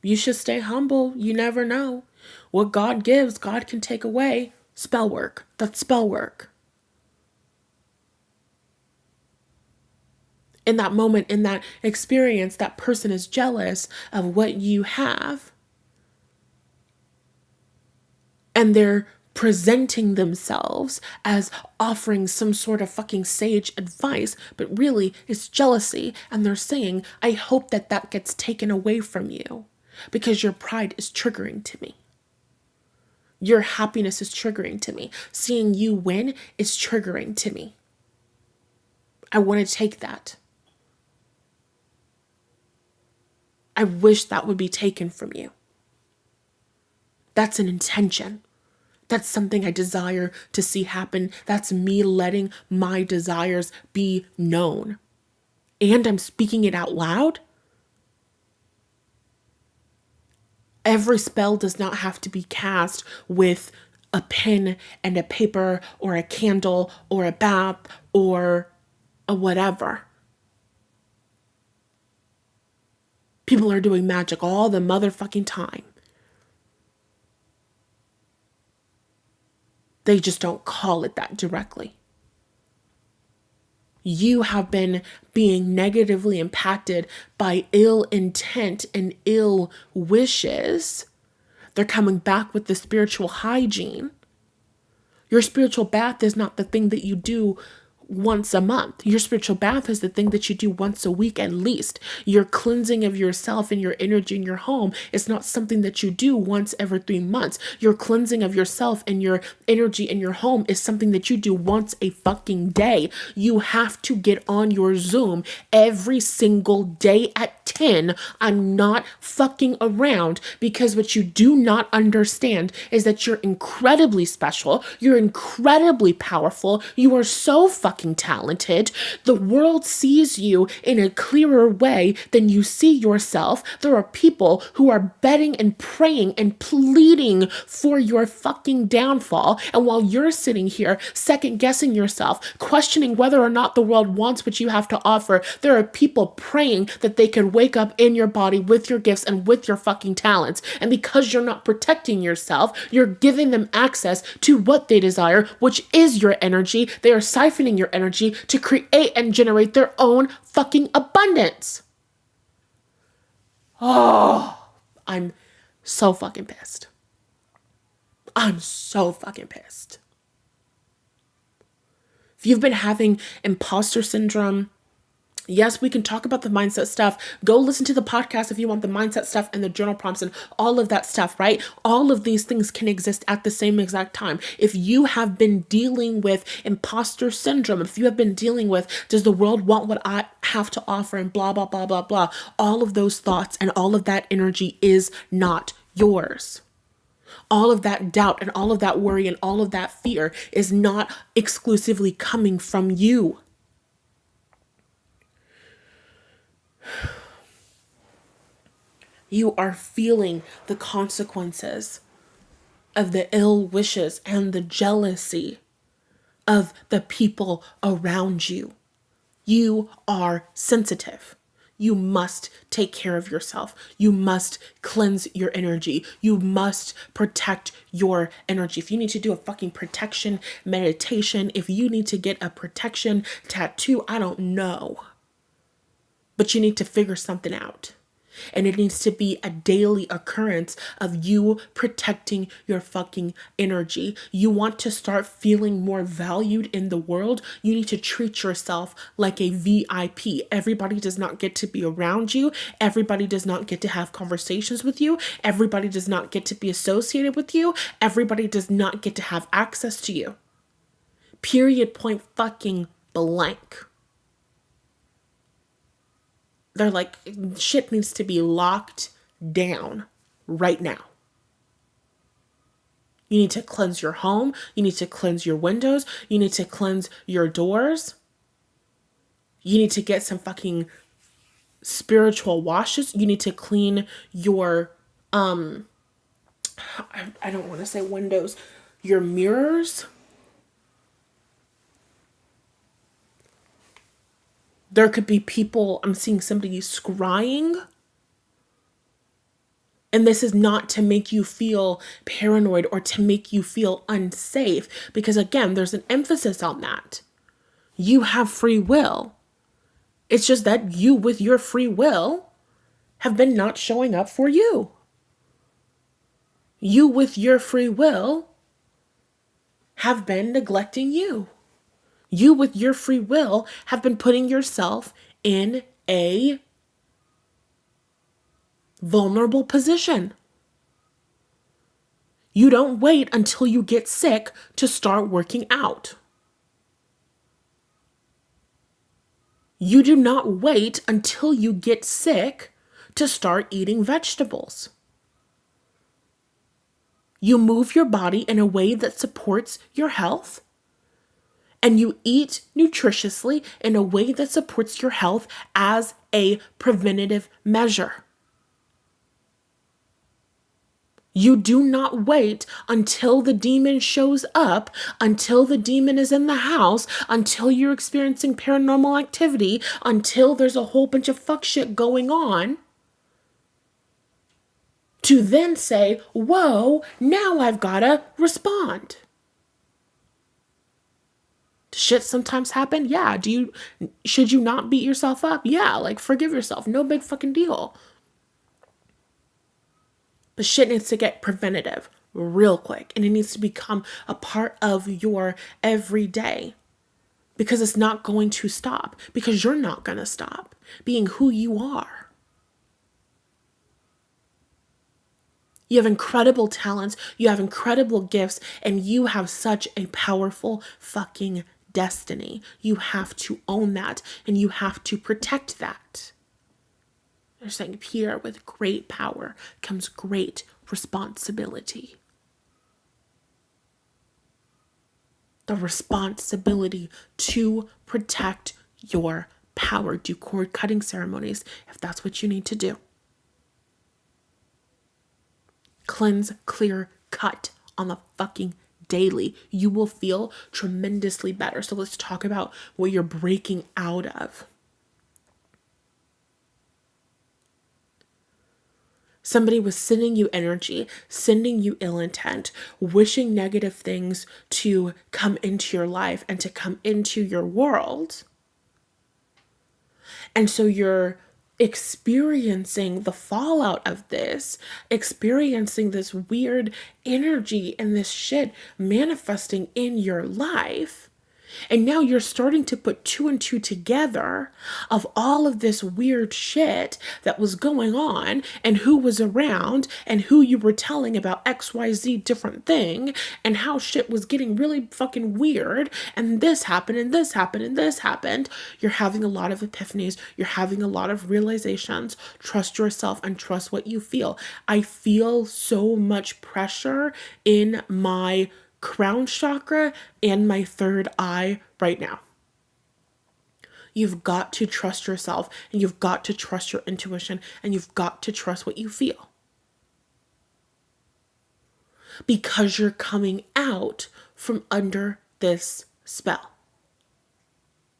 You should stay humble. You never know. What God gives, God can take away. Spell work. That's spell work. In that moment, in that experience, that person is jealous of what you have. And they're presenting themselves as offering some sort of fucking sage advice, but really it's jealousy. And they're saying, I hope that that gets taken away from you because your pride is triggering to me. Your happiness is triggering to me. Seeing you win is triggering to me. I want to take that. I wish that would be taken from you. That's an intention. That's something I desire to see happen. That's me letting my desires be known. And I'm speaking it out loud. Every spell does not have to be cast with a pen and a paper or a candle or a bath or a whatever. People are doing magic all the motherfucking time. They just don't call it that directly. You have been being negatively impacted by ill intent and ill wishes. They're coming back with the spiritual hygiene. Your spiritual bath is not the thing that you do once a month. Your spiritual bath is the thing that you do once a week at least. Your cleansing of yourself and your energy in your home is not something that you do once every 3 months. Your cleansing of yourself and your energy in your home is something that you do once a fucking day. You have to get on your Zoom every single day at 10. I'm not fucking around, because what you do not understand is that you're incredibly special. You're incredibly powerful. You are so fucking talented. The world sees you in a clearer way than you see yourself. There are people who are betting and praying and pleading for your fucking downfall. And while you're sitting here second guessing yourself, questioning whether or not the world wants what you have to offer, there are people praying that they can wake up in your body with your gifts and with your fucking talents. And because you're not protecting yourself, you're giving them access to what they desire, which is your energy. They are siphoning your energy to create and generate their own fucking abundance. Oh, I'm so fucking pissed. I'm so fucking pissed. If you've been having imposter syndrome, yes, we can talk about the mindset stuff. Go listen to the podcast if you want the mindset stuff and the journal prompts and all of that stuff, right? All of these things can exist at the same exact time. If you have been dealing with imposter syndrome, if you have been dealing with, does the world want what I have to offer, and blah, blah, blah, blah, blah, all of those thoughts and all of that energy is not yours. All of that doubt and all of that worry and all of that fear is not exclusively coming from you. You are feeling the consequences of the ill wishes and the jealousy of the people around you. You are sensitive. You must take care of yourself. You must cleanse your energy. You must protect your energy. If you need to do a fucking protection meditation, if you need to get a protection tattoo, I don't know. But you need to figure something out. And it needs to be a daily occurrence of you protecting your fucking energy. You want to start feeling more valued in the world, you need to treat yourself like a VIP. Everybody does not get to be around you. Everybody does not get to have conversations with you. Everybody does not get to be associated with you. Everybody does not get to have access to you. Period, point fucking blank. They're like, shit needs to be locked down right now. You need to cleanse your home. You need to cleanse your windows. You need to cleanse your doors. You need to get some fucking spiritual washes. You need to clean your, I don't want to say windows, your mirrors. There could be people, I'm seeing somebody scrying. And this is not to make you feel paranoid or to make you feel unsafe. Because again, there's an emphasis on that. You have free will. It's just that you, with your free will, have been not showing up for you. You, with your free will, have been neglecting you. You, with your free will, have been putting yourself in a vulnerable position. You don't wait until you get sick to start working out. You do not wait until you get sick to start eating vegetables. You move your body in a way that supports your health. And you eat nutritiously in a way that supports your health as a preventative measure. You do not wait until the demon shows up, until the demon is in the house, until you're experiencing paranormal activity, until there's a whole bunch of fuck shit going on, to then say, whoa, now I've gotta respond. Shit sometimes happen. Yeah. Should you not beat yourself up? Yeah. Like, forgive yourself. No big fucking deal. But shit needs to get preventative real quick. And it needs to become a part of your everyday. because it's not going to stop, because you're not going to stop being who you are. You have incredible talents, you have incredible gifts, and you have such a powerful fucking destiny. You have to own that, and you have to protect that. They're saying, Peter, with great power comes great responsibility. The responsibility to protect your power. Do cord cutting ceremonies if that's what you need to do. Cleanse, clear, cut on the fucking daily. You will feel tremendously better. So let's talk about what you're breaking out of. Somebody was sending you energy, sending you ill intent, wishing negative things to come into your life and to come into your world. And so you're experiencing the fallout of this, experiencing this weird energy and this shit manifesting in your life. And now you're starting to put two and two together of all of this weird shit that was going on and who was around and who you were telling about XYZ different thing and how shit was getting really fucking weird and this happened and this happened and this happened. You're having a lot of epiphanies. You're having a lot of realizations. Trust yourself and trust what you feel. I feel so much pressure in my crown chakra and my third eye right now. You've got to trust yourself and you've got to trust your intuition and you've got to trust what you feel. Because you're coming out from under this spell.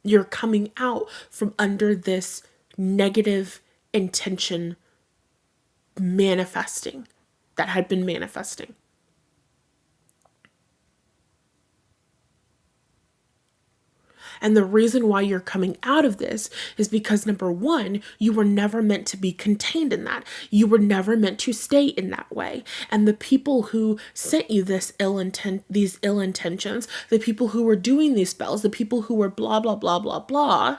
You're coming out from under this negative intention manifesting that had been manifesting. And the reason why you're coming out of this is because, number one, you were never meant to be contained in that. You were never meant to stay in that way. And the people who sent you these ill intentions, the people who were doing these spells, the people who were blah, blah, blah, blah, blah,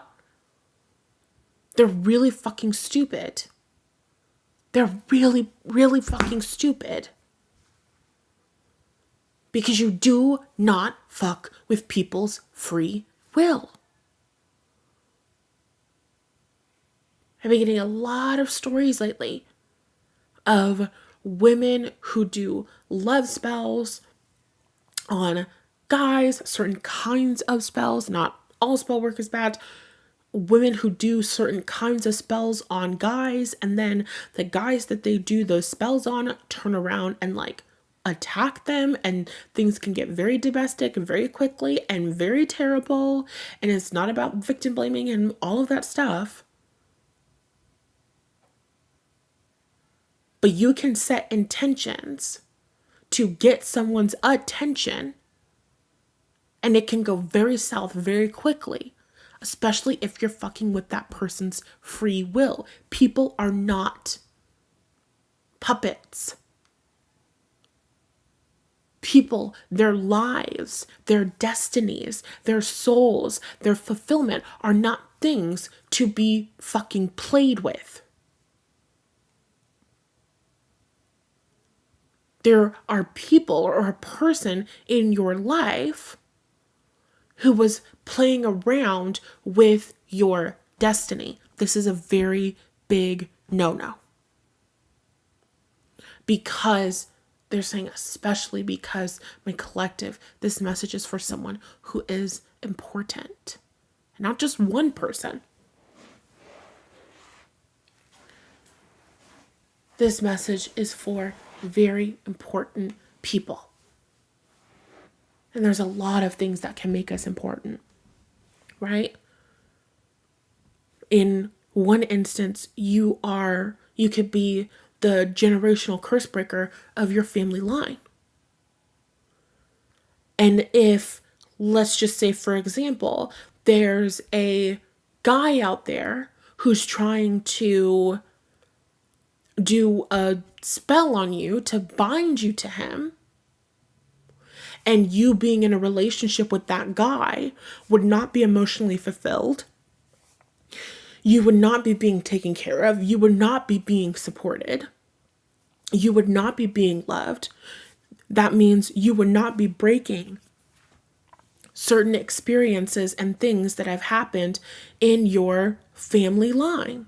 they're really fucking stupid. They're really, really fucking stupid. Because you do not fuck with people's free will. I've been getting a lot of stories lately of women who do love spells on guys, certain kinds of spells, not all spell work is bad. Women who do certain kinds of spells on guys, and then the guys that they do those spells on turn around and like attack them, and things can get very domestic very quickly and very terrible, and it's not about victim blaming and all of that stuff. But you can set intentions to get someone's attention, and it can go very south very quickly, especially if you're fucking with that person's free will. People are not puppets. People, their lives, their destinies, their souls, their fulfillment are not things to be fucking played with. There are people or a person in your life who was playing around with your destiny. This is a very big no-no. Because they're saying, especially because my collective, this message is for someone who is important. Not just one person. This message is for very important people. And there's a lot of things that can make us important, right? In one instance, you could be the generational curse breaker of your family line. And if, let's just say, for example, there's a guy out there who's trying to do a spell on you to bind you to him, and you being in a relationship with that guy would not be emotionally fulfilled. You would not be being taken care of. You would not be being supported. You would not be being loved. That means you would not be breaking certain experiences and things that have happened in your family line.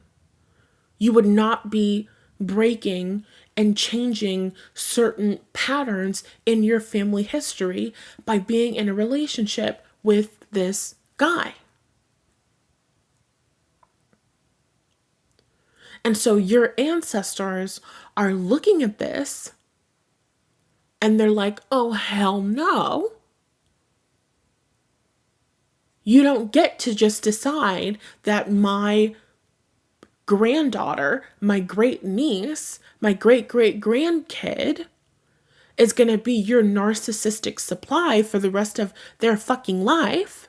You would not be breaking and changing certain patterns in your family history by being in a relationship with this guy. And so your ancestors are looking at this and they're like, oh, hell no. You don't get to just decide that my granddaughter, my great niece, my great great grandkid is going to be your narcissistic supply for the rest of their fucking life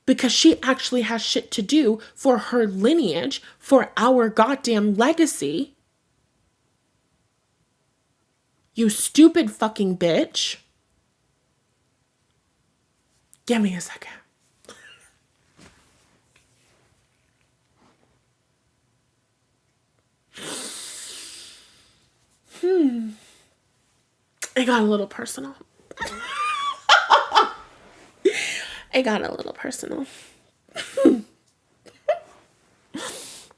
because she actually has shit to do for her lineage, for our goddamn legacy. You stupid fucking bitch. Give me a second. It got a little personal. It got a little personal.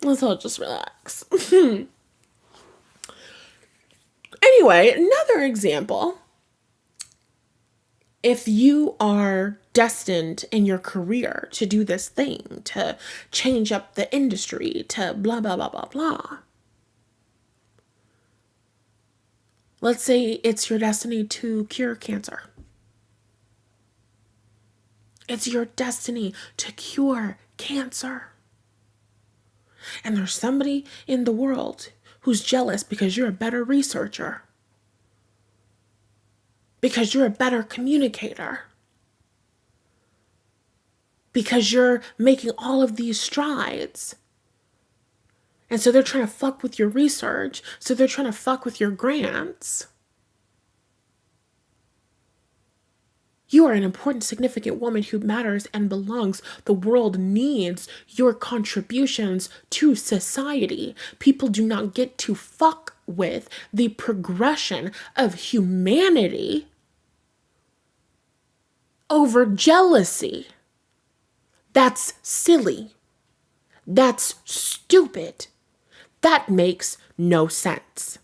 Let's all just relax. Anyway, another example. If you are destined in your career to do this thing, to change up the industry, to blah, blah, blah, blah, blah. Let's say it's your destiny to cure cancer. It's your destiny to cure cancer. And there's somebody in the world who's jealous because you're a better researcher, because you're a better communicator, because you're making all of these strides. And so they're trying to fuck with your research, so they're trying to fuck with your grants. You are an important, significant woman who matters and belongs. The world needs your contributions to society. People do not get to fuck with the progression of humanity over jealousy. That's silly. That's stupid. That makes no sense.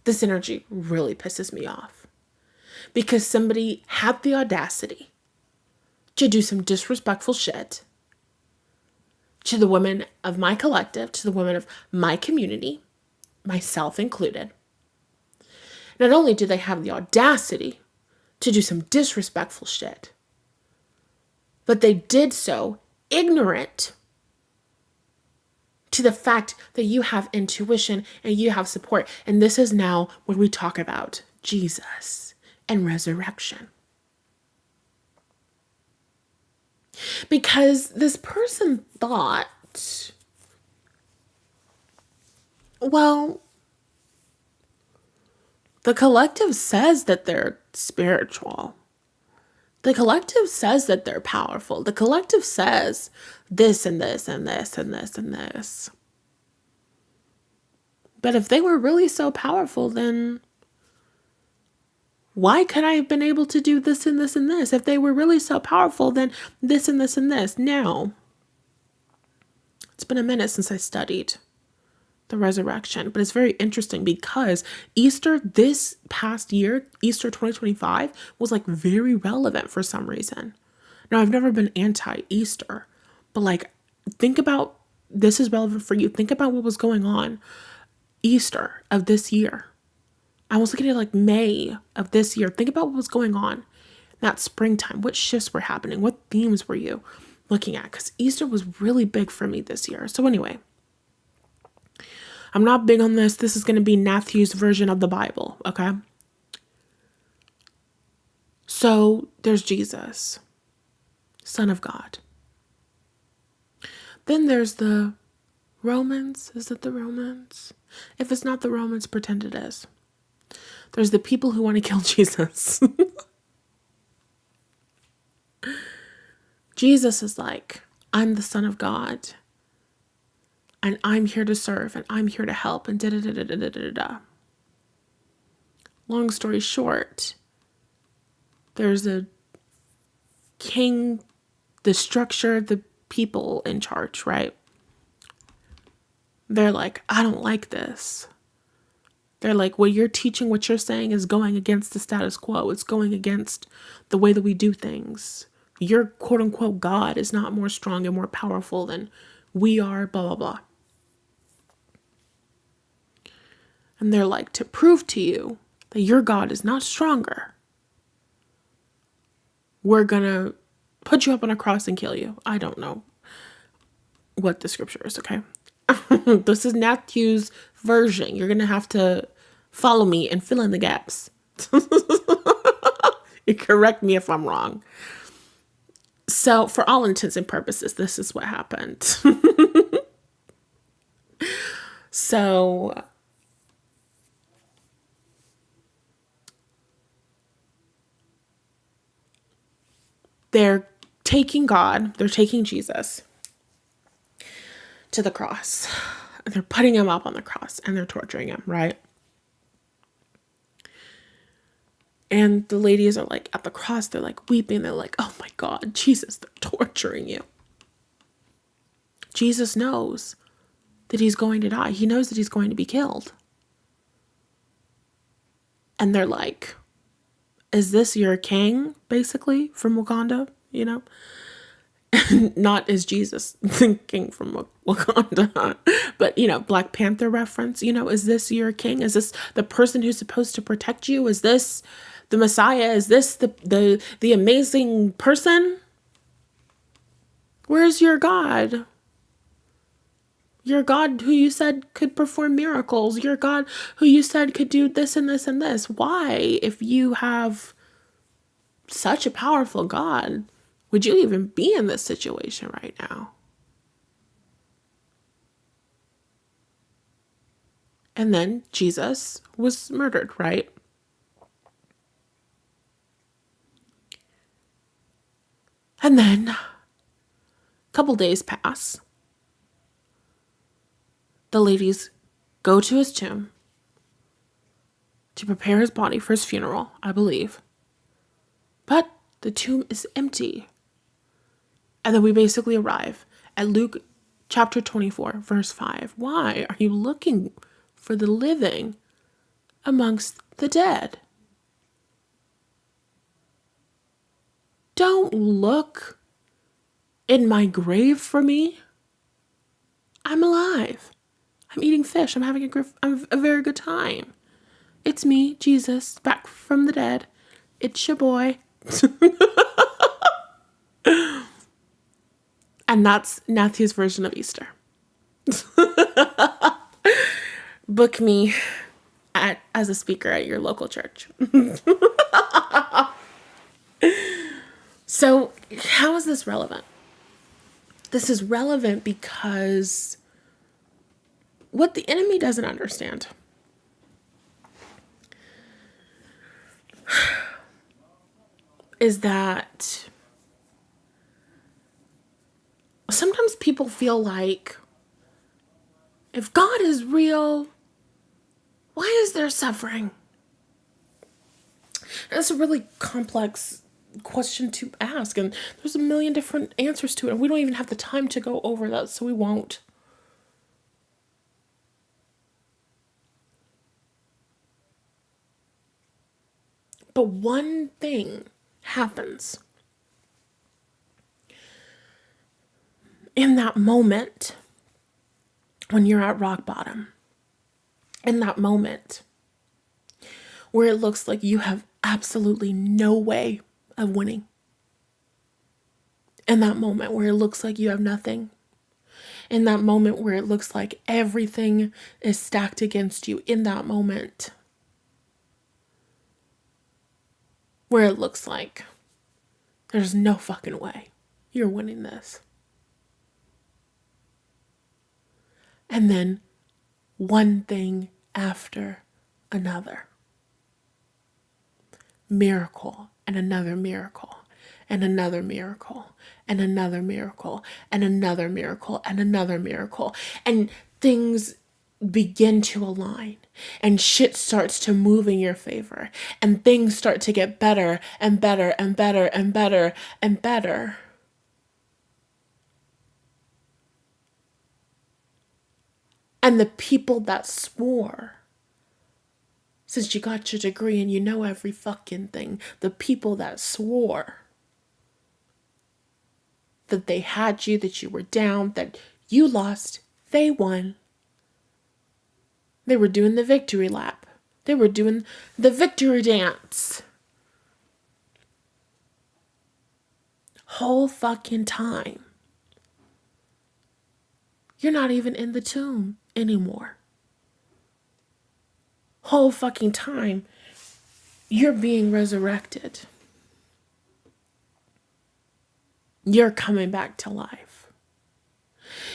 This energy really pisses me off because somebody had the audacity to do some disrespectful shit to the women of my collective, to the women of my community, myself included. Not only did they have the audacity to do some disrespectful shit, but they did so ignorant to the fact that you have intuition and you have support. And this is now when we talk about Jesus and resurrection. Because this person thought, well, the collective says that they're spiritual. The collective says that they're powerful. The collective says this and this and this and this and this. But if they were really so powerful, then why could I have been able to do this and this and this? If they were really so powerful, then this and this and this. Now, it's been a minute since I studied the resurrection, but it's very interesting because Easter this past year, Easter 2025, was like very relevant for some reason. Now, I've never been anti-Easter, but like, think about, this is relevant for you. Think about what was going on Easter of this year. I was looking at like May of this year. Think about what was going on that springtime. What shifts were happening? What themes were you looking at? Because Easter was really big for me this year. So anyway, I'm not big on this. This is going to be Matthew's version of the Bible, okay? So there's Jesus, Son of God. Then there's the Romans. Is it the Romans? If it's not the Romans, pretend it is. There's the people who want to kill Jesus. Jesus is like, I'm the Son of God, and I'm here to serve, and I'm here to help, and da da da da da da da da. Long story short, there's a king, the structure, the people in charge, right? They're like, I don't like this. They're like, what you're teaching, what you're saying is going against the status quo. It's going against the way that we do things. Your quote unquote God is not more strong and more powerful than we are, blah, blah, blah. And they're like, to prove to you that your God is not stronger, we're going to put you up on a cross and kill you. I don't know what the scripture is, okay? This is Matthew's version. You're going to have to follow me and fill in the gaps. You correct me if I'm wrong. So for all intents and purposes, this is what happened. So they're taking God, they're taking Jesus to the cross. They're putting him up on the cross and they're torturing him, right? And the ladies are like at the cross, they're like weeping. They're like, oh my God, Jesus, they're torturing you. Jesus knows that he's going to die. He knows that he's going to be killed. And they're like, is this your king, basically, from Wakanda? You know? Not as Jesus, the king from Wakanda, but, you know, Black Panther reference. You know, is this your king? Is this the person who's supposed to protect you? Is this the Messiah? Is this the amazing person? Where's your God? Your God who you said could perform miracles. Your God who you said could do this and this and this. Why, if you have such a powerful God, would you even be in this situation right now? And then Jesus was murdered, right? And then a couple days pass. The ladies go to his tomb to prepare his body for his funeral, I believe. But the tomb is empty. And then we basically arrive at Luke chapter 24, verse 5. Why are you looking for the living amongst the dead? Don't look in my grave for me. I'm alive. I'm eating fish. I'm having a very good time. It's me, Jesus, back from the dead. It's your boy. And that's Matthew's version of Easter. Book me as a speaker at your local church. So how is this relevant? This is relevant because what the enemy doesn't understand is that sometimes people feel like if God is real, why is there suffering? That's a really complex question to ask, and there's a million different answers to it, and we don't even have the time to go over that, so we won't. But one thing happens in that moment when you're at rock bottom, in that moment where it looks like you have absolutely no way of winning, in that moment where it looks like you have nothing, in that moment where it looks like everything is stacked against you, in that moment where it looks like there's no fucking way you're winning this. And then one thing after another miracle and another miracle and another miracle and another miracle and another miracle and another miracle. And things begin to align and shit starts to move in your favor and things start to get better and better and better and better and better. And the people that swore, since you got your degree and you know every fucking thing, the people that swore that they had you, that you were down, that you lost, they won. They were doing the victory lap. They were doing the victory dance. Whole fucking time. You're not even in the tomb anymore. Whole fucking time, you're being resurrected. You're coming back to life.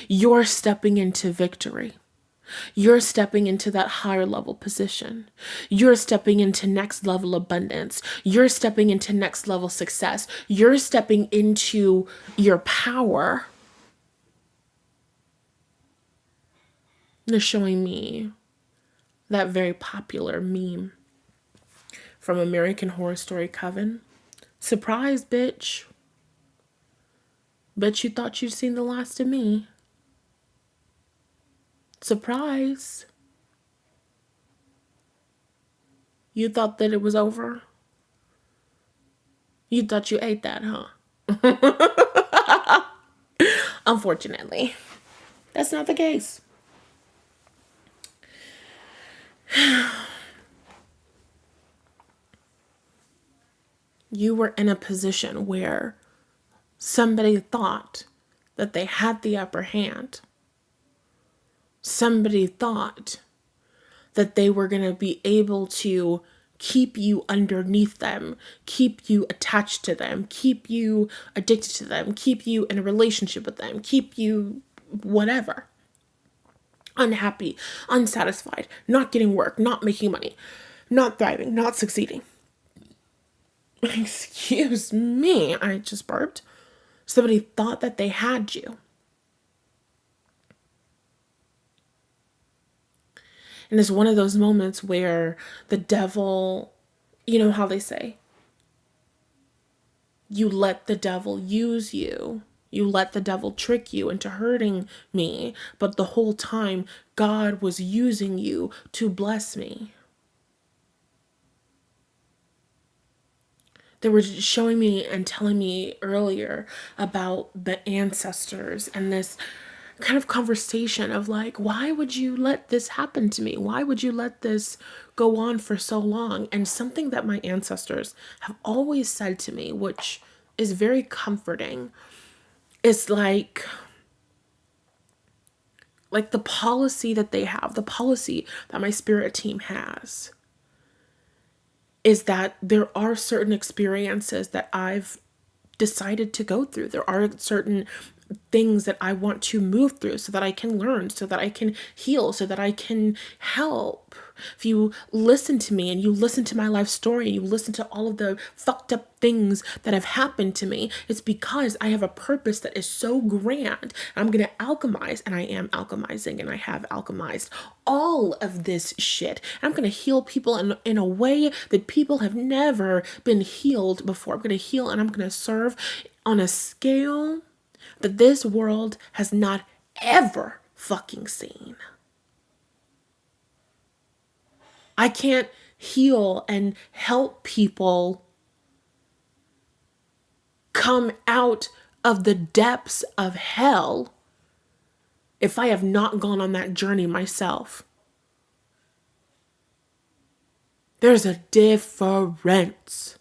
You're stepping into victory. You're stepping into that higher level position. You're stepping into next level abundance. You're stepping into next level success. You're stepping into your power. They're showing me that very popular meme from American Horror Story Coven. Surprise, bitch. Bet you thought you'd seen the last of me. Surprise. You thought that it was over? You thought you ate that, huh? Unfortunately, that's not the case. You were in a position where somebody thought that they had the upper hand. Somebody thought that they were going to be able to keep you underneath them, keep you attached to them, keep you addicted to them, keep you in a relationship with them, keep you whatever. Unhappy, unsatisfied, not getting work, not making money, not thriving, not succeeding. Excuse me, I just burped. Somebody thought that they had you. And it's one of those moments where the devil, you know how they say, you let the devil use you. You let the devil trick you into hurting me. But the whole time, God was using you to bless me. They were showing me and telling me earlier about the ancestors and this kind of conversation of like, why would you let this happen to me? Why would you let this go on for so long? And something that my ancestors have always said to me, which is very comforting, is like the policy that they have, the policy that my spirit team has, is that there are certain experiences that I've decided to go through. There are certain things that I want to move through so that I can learn, so that I can heal, so that I can help. If you listen to me and you listen to my life story and you listen to all of the fucked up things that have happened to me, it's because I have a purpose that is so grand. I'm going to alchemize, and I am alchemizing, and I have alchemized all of this shit. I'm going to heal people in a way that people have never been healed before. I'm going to heal and I'm going to serve on a scale that this world has not ever fucking seen. I can't heal and help people come out of the depths of hell if I have not gone on that journey myself. There's a difference.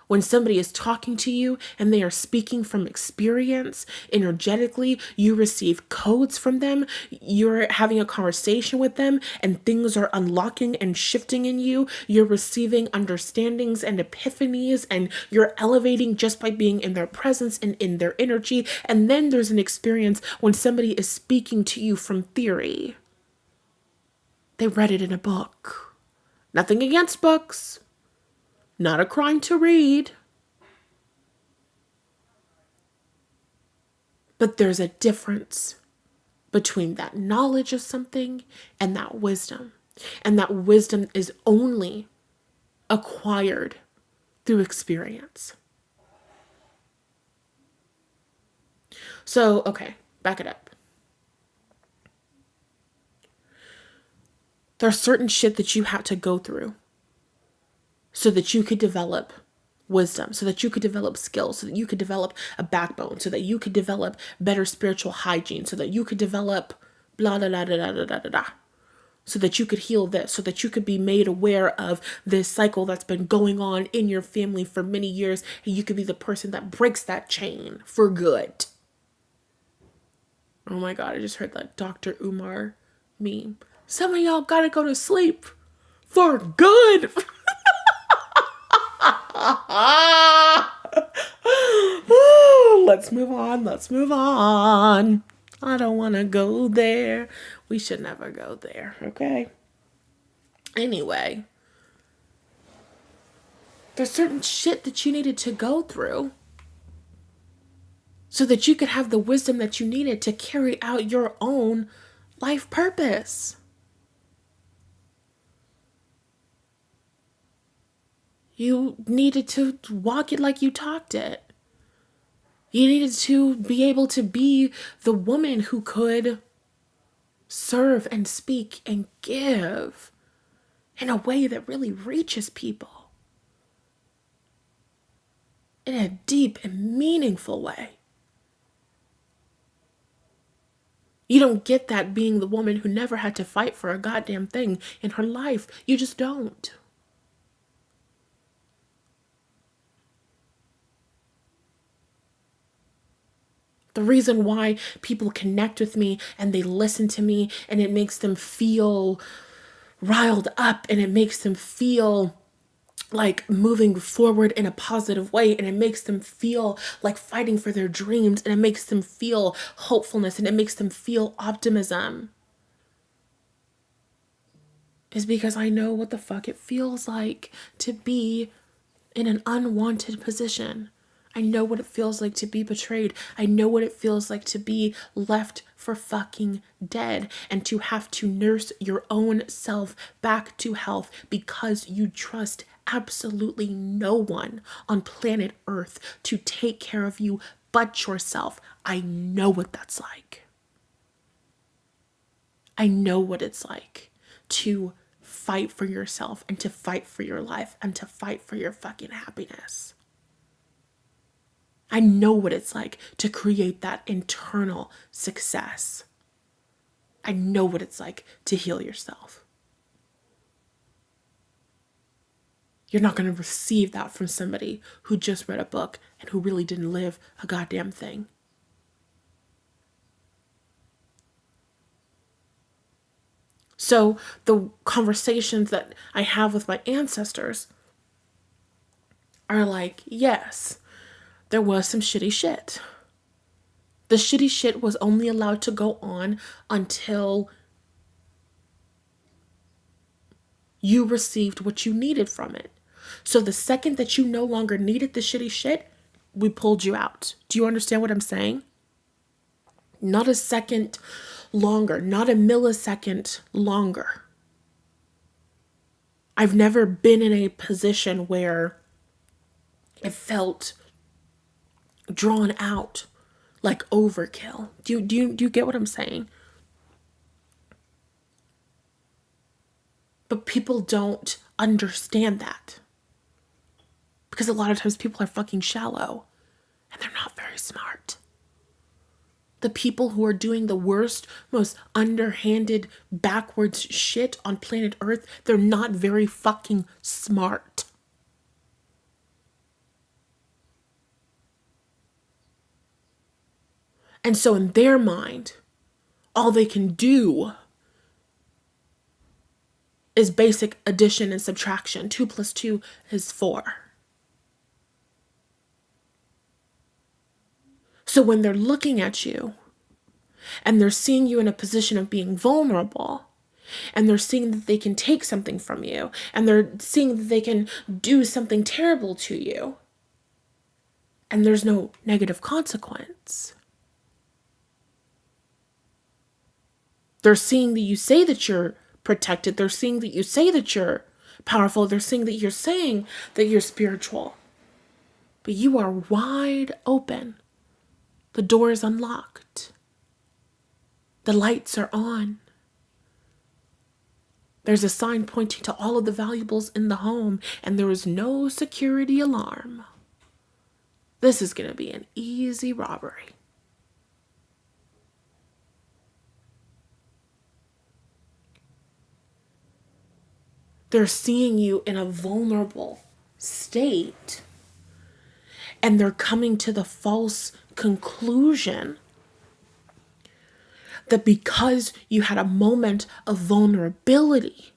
When somebody is talking to you and they are speaking from experience, energetically, you receive codes from them, you're having a conversation with them, and things are unlocking and shifting in you. You're receiving understandings and epiphanies, and you're elevating just by being in their presence and in their energy. And then there's an experience when somebody is speaking to you from theory. They read it in a book. Nothing against books. not a crime to read. But there's a difference between that knowledge of something and that wisdom. And that wisdom is only acquired through experience. So, okay, back it up. There's certain shit that you had to go through so that you could develop wisdom, so that you could develop skills, so that you could develop a backbone, so that you could develop better spiritual hygiene, so that you could develop blah, blah, blah, blah, blah, blah, blah, blah, so that you could heal this, so that you could be made aware of this cycle that's been going on in your family for many years, and you could be the person that breaks that chain for good. Oh my God, I just heard that Dr. Umar meme. Some of y'all gotta go to sleep for good. Let's move on. Let's move on. I don't want to go there. We should never go there, okay? Anyway, there's certain shit that you needed to go through so that you could have the wisdom that you needed to carry out your own life purpose. You needed to walk it like you talked it. You needed to be able to be the woman who could serve and speak and give in a way that really reaches people in a deep and meaningful way. You don't get that being the woman who never had to fight for a goddamn thing in her life. You just don't. The reason why people connect with me and they listen to me and it makes them feel riled up and it makes them feel like moving forward in a positive way and it makes them feel like fighting for their dreams and it makes them feel hopefulness and it makes them feel optimism is because I know what the fuck it feels like to be in an unwanted position. I know what it feels like to be betrayed. I know what it feels like to be left for fucking dead and to have to nurse your own self back to health because you trust absolutely no one on planet Earth to take care of you but yourself. I know what that's like. I know what it's like to fight for yourself and to fight for your life and to fight for your fucking happiness. I know what it's like to create that internal success. I know what it's like to heal yourself. You're not going to receive that from somebody who just read a book and who really didn't live a goddamn thing. So the conversations that I have with my ancestors are like, yes, there was some shitty shit. The shitty shit was only allowed to go on until you received what you needed from it. So the second that you no longer needed the shitty shit, we pulled you out. Do you understand what I'm saying? Not a second longer, not a millisecond longer. I've never been in a position where it felt drawn out like overkill. Do you get what I'm saying? But people don't understand that. Because a lot of times people are fucking shallow and they're not very smart. The people who are doing the worst, most underhanded, backwards shit on planet Earth, they're not very fucking smart. And so in their mind, all they can do is basic addition and subtraction. 2 + 2 is 4. So when they're looking at you and they're seeing you in a position of being vulnerable And they're seeing that they can take something from you. And they're seeing that they can do something terrible to you. And there's no negative consequence. They're seeing that you say that you're protected. They're seeing that you say that you're powerful. They're seeing that you're spiritual. But you are wide open. The door is unlocked. The lights are on. There's a sign pointing to all of the valuables in the home, and there is no security alarm. This is going to be an easy robbery. They're seeing you in a vulnerable state, and they're coming to the false conclusion that because you had a moment of vulnerability,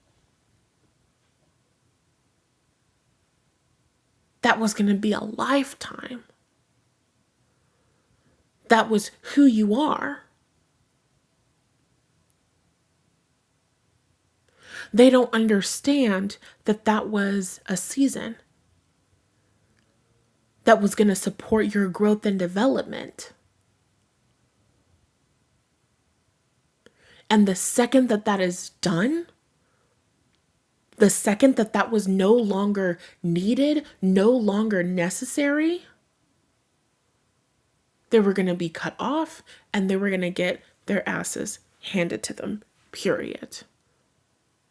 that was going to be a lifetime. That was who you are. They don't understand that that was a season that was going to support your growth and development. And the second that that is done, the second that that was no longer needed, no longer necessary, they were going to be cut off and they were going to get their asses handed to them, period.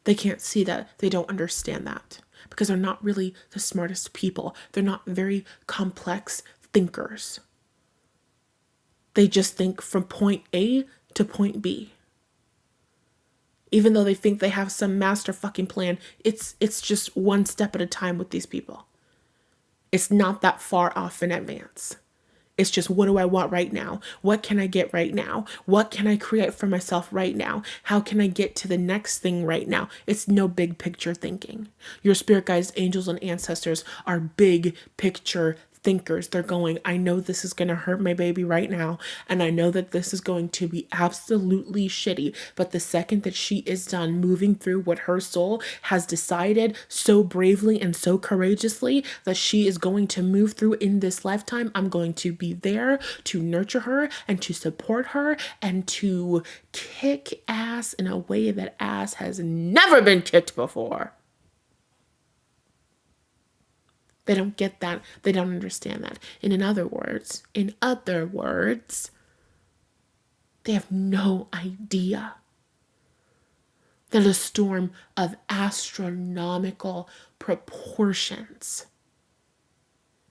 They can't see that. They don't understand that because they're not really the smartest people. They're not very complex thinkers. They just think from point A to point B. Even though they think they have some master fucking plan, it's just one step at a time with these people. It's not that far off in advance. It's just, what do I want right now? What can I get right now? What can I create for myself right now? How can I get to the next thing right now? It's no big picture thinking. Your spirit guides, angels, and ancestors are big picture thinkers. They're going, I know this is going to hurt my baby right now, and I know that this is going to be absolutely shitty, but the second that she is done moving through what her soul has decided so bravely and so courageously that she is going to move through in this lifetime, I'm going to be there to nurture her and to support her and to kick ass in a way that ass has never been kicked before. They don't get that. They don't understand that. And in other words, they have no idea that a storm of astronomical proportions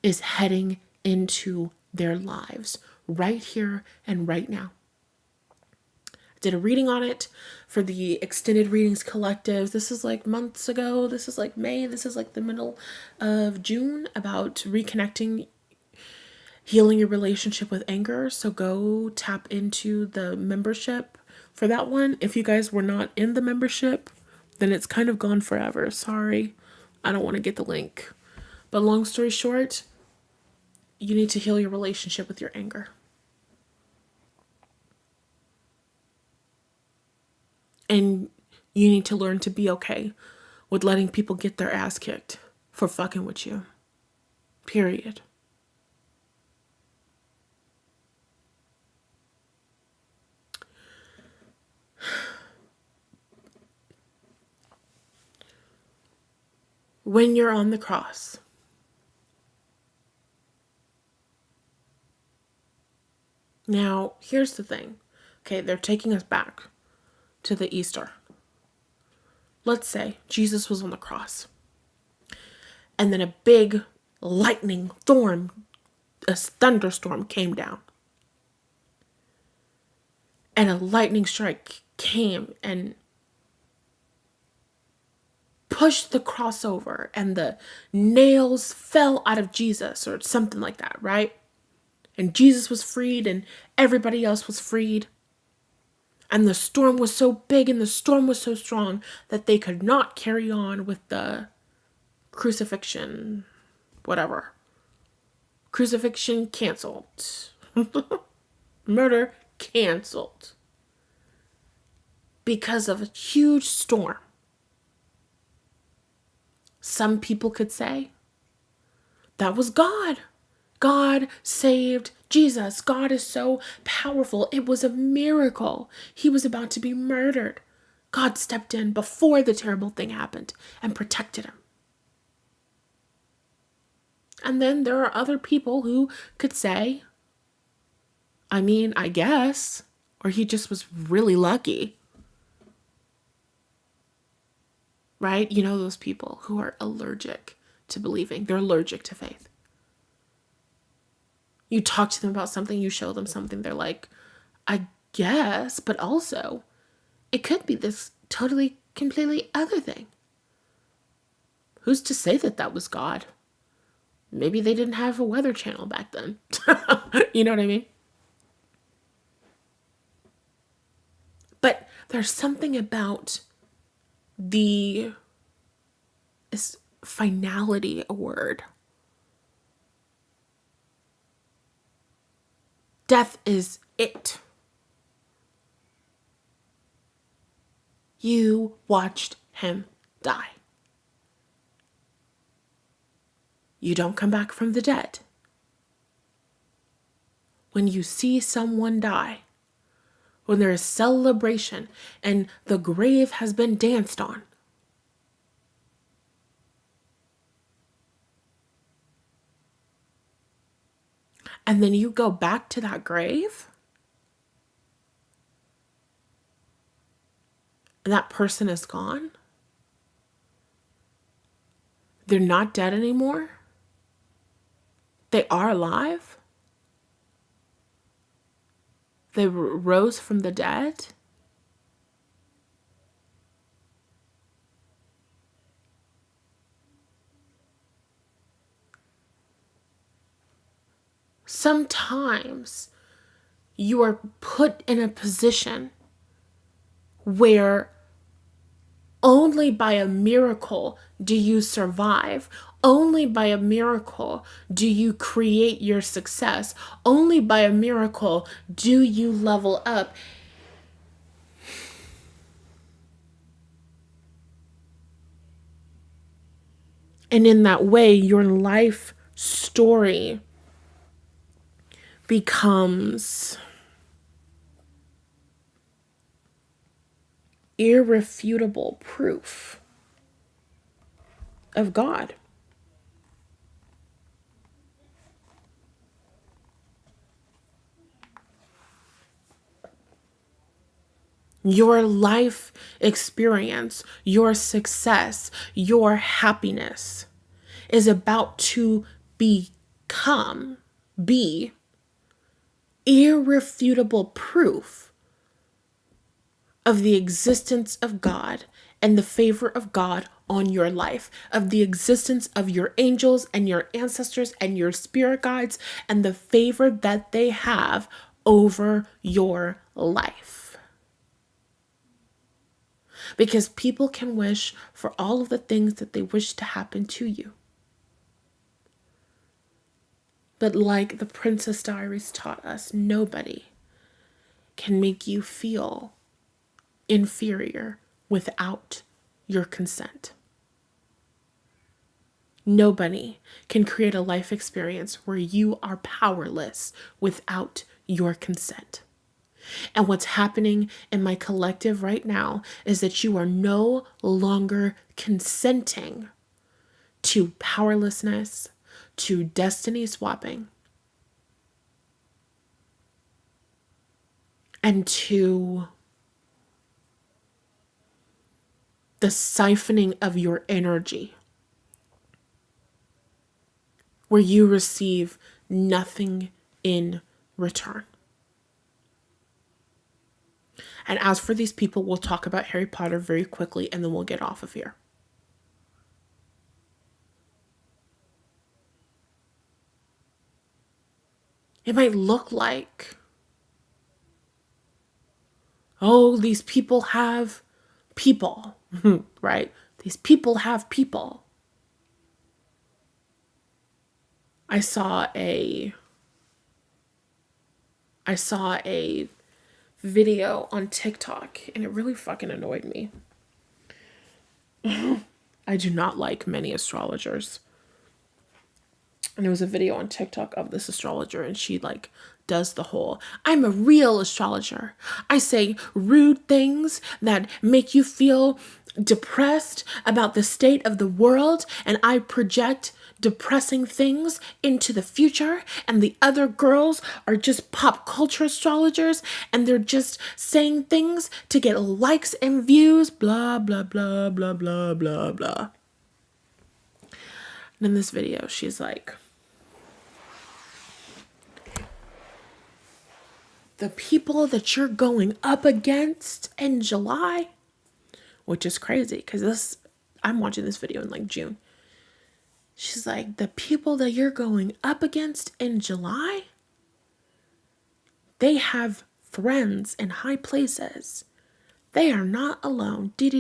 is heading into their lives right here and right now. Did a reading on it for the Extended Readings Collective. This is like months ago. This is like May. This is like the middle of June, about reconnecting, healing your relationship with anger. So go tap into the membership for that one. If you guys were not in the membership, then it's kind of gone forever. Sorry. I don't want to get the link. But long story short, you need to heal your relationship with your anger. And you need to learn to be okay with letting people get their ass kicked for fucking with you. Period. When you're on the cross, now here's the thing. Okay, they're taking us back to the Easter. Let's say Jesus was on the cross, and then a big lightning storm, a thunderstorm came down, and a lightning strike came and pushed the cross over, and the nails fell out of Jesus or something like that, right? And Jesus was freed and everybody else was freed. And the storm was so big and the storm was so strong that they could not carry on with the crucifixion, whatever. Crucifixion canceled. Murder canceled. because of a huge storm. Some people could say that was God. God saved Jesus. God is so powerful. It was a miracle. He was about to be murdered. God stepped in before the terrible thing happened and protected him. And then there are other people who could say, I guess, or he just was really lucky. Right? You know those people who are allergic to believing. They're allergic to faith. You talk to them about something, you show them something, they're like, I guess, but also, it could be this totally, completely other thing. Who's to say that that was God? Maybe they didn't have a weather channel back then. You know what I mean? But there's something about is finality a word? Death is it. You watched him die. You don't come back from the dead. When you see someone die, when there is celebration and the grave has been danced on, and then you go back to that grave, and that person is gone, they're not dead anymore, they are alive, they rose from the dead. Sometimes you are put in a position where only by a miracle do you survive. Only by a miracle do you create your success. Only by a miracle do you level up. And in that way, your life story becomes irrefutable proof of God. Your life experience, your success, your happiness is about to be irrefutable proof of the existence of God and the favor of God on your life, of the existence of your angels and your ancestors and your spirit guides and the favor that they have over your life. Because people can wish for all of the things that they wish to happen to you. But like the Princess Diaries taught us, nobody can make you feel inferior without your consent. Nobody can create a life experience where you are powerless without your consent. And what's happening in my collective right now is that you are no longer consenting to powerlessness, to destiny swapping, and to the siphoning of your energy, where you receive nothing in return. And as for these people, we'll talk about Harry Potter very quickly and then we'll get off of here. It might look like, oh, these people have people, right? These people have people. I saw a video on TikTok, and it really fucking annoyed me. I do not like many astrologers. And there was a video on TikTok of this astrologer, and she like does the whole, I'm a real astrologer. I say rude things that make you feel depressed about the state of the world, and I project depressing things into the future, and the other girls are just pop culture astrologers, and they're just saying things to get likes and views, blah blah blah blah blah blah blah. And in this video she's like, the people that you're going up against in July, which is crazy because I'm watching this video in like June. She's like, the people that you're going up against in July, they have friends in high places. They are not alone. And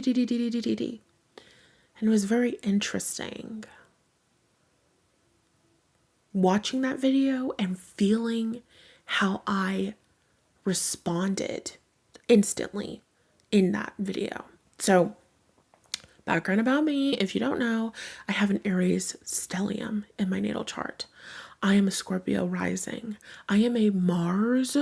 it was very interesting watching that video and feeling how I responded instantly in that video. So, background about me, if you don't know, I have an Aries stellium in my natal chart. I am a Scorpio rising. I am a Mars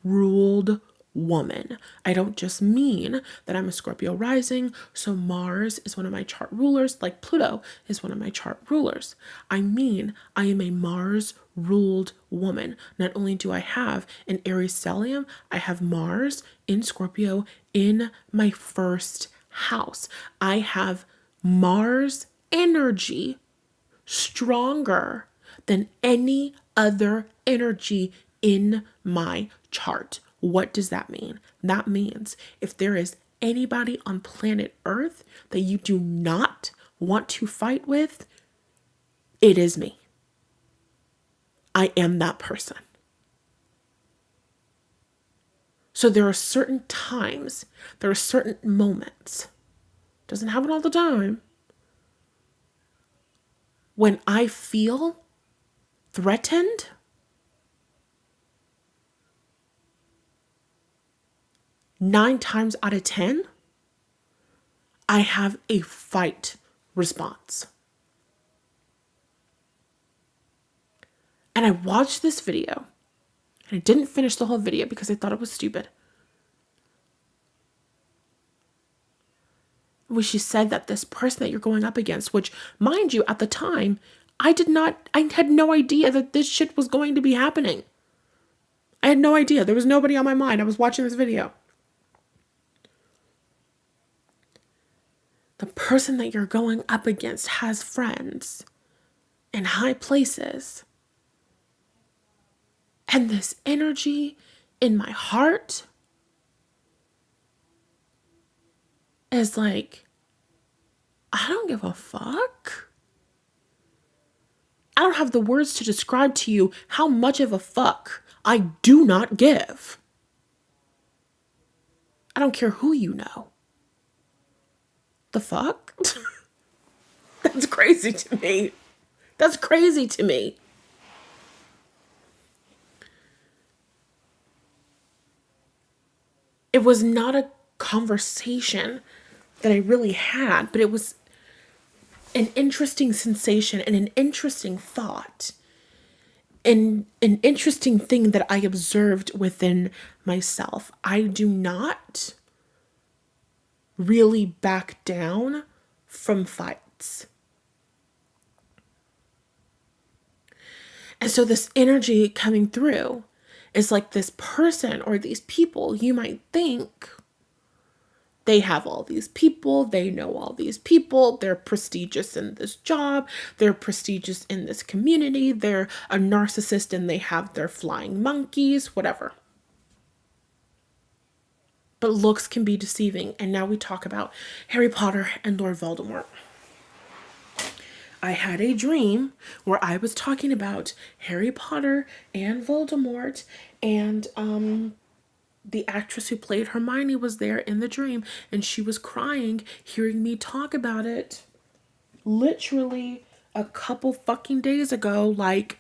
ruled woman. I don't just mean that I'm a Scorpio rising, so Mars is one of my chart rulers, like Pluto is one of my chart rulers. I mean, I am a Mars ruled woman. Not only do I have an Aries stellium, I have Mars in Scorpio in my first house. I have Mars energy stronger than any other energy in my chart. What does that mean? That means if there is anybody on planet Earth that you do not want to fight with, it is me. I am that person. So there are certain times, there are certain moments, doesn't happen all the time, when I feel threatened, nine times out of 10, I have a fight response. And I watched this video, and I didn't finish the whole video because I thought it was stupid. When she said that this person that you're going up against, which, mind you, at the time, I had no idea that this shit was going to be happening. I had no idea. There was nobody on my mind. I was watching this video. The person that you're going up against has friends in high places. And this energy in my heart is like, I don't give a fuck. I don't have the words to describe to you how much of a fuck I do not give. I don't care who you know. The fuck? That's crazy to me. That's crazy to me. It was not a conversation that I really had, but it was an interesting sensation and an interesting thought and an interesting thing that I observed within myself. I do not really back down from fights. And so this energy coming through is like this person or these people, you might think they have all these people, they know all these people, they're prestigious in this job, they're prestigious in this community, they're a narcissist and they have their flying monkeys, whatever. But looks can be deceiving. And now we talk about Harry Potter and Lord Voldemort. I had a dream where I was talking about Harry Potter and Voldemort, and the actress who played Hermione was there in the dream, and she was crying hearing me talk about it literally a couple fucking days ago, like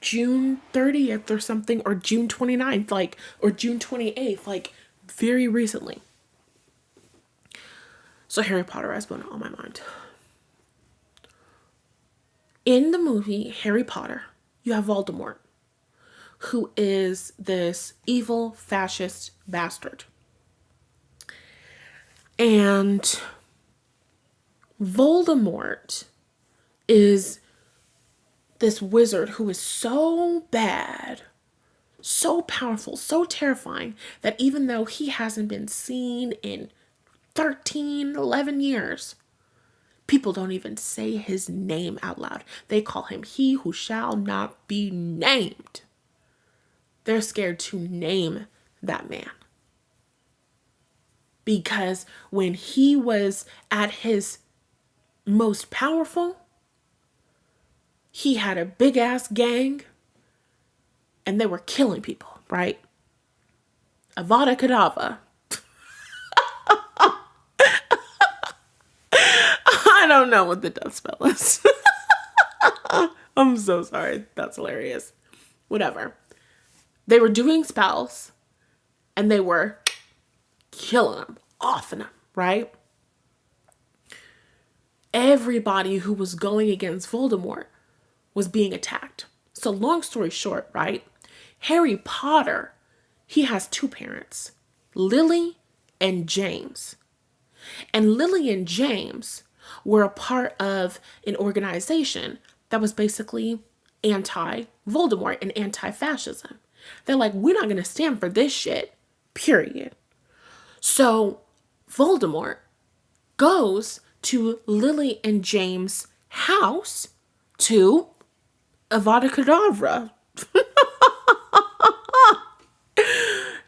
June 30th or something, or June 29th, like, or June 28th, like, very recently. So Harry Potter has been on my mind. In the movie Harry Potter, you have Voldemort, who is this evil fascist bastard. And Voldemort is this wizard who is so bad, so powerful, so terrifying, that even though he hasn't been seen in 13, 11 years, people don't even say his name out loud. They call him he who shall not be named. They're scared to name that man. Because when he was at his most powerful, he had a big ass gang and they were killing people, right? Avada Kedavra. I don't know what the death spell is. I'm so sorry. That's hilarious. Whatever. They were doing spells and they were killing them, offing them, right? Everybody who was going against Voldemort was being attacked. So long story short, right? Harry Potter, he has two parents, Lily and James. And Lily and James were a part of an organization that was basically anti-Voldemort and anti-fascism. They're like, we're not going to stand for this shit, period. So Voldemort goes to Lily and James' house to Avada Kedavra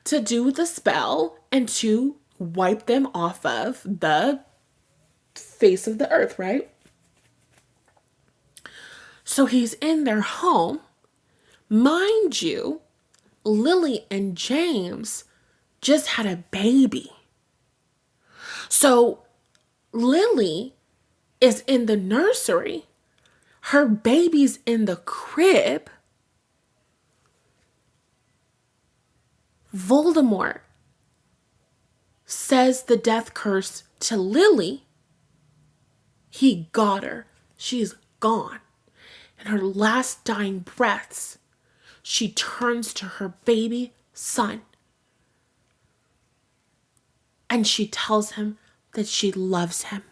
to do the spell and to wipe them off of the face of the earth, right? So he's in their home. Mind you, Lily and James just had a baby. So Lily is in the nursery. Her baby's in the crib. Voldemort says the death curse to Lily. He got her. She's gone. In her last dying breaths, she turns to her baby son. And she tells him that she loves him.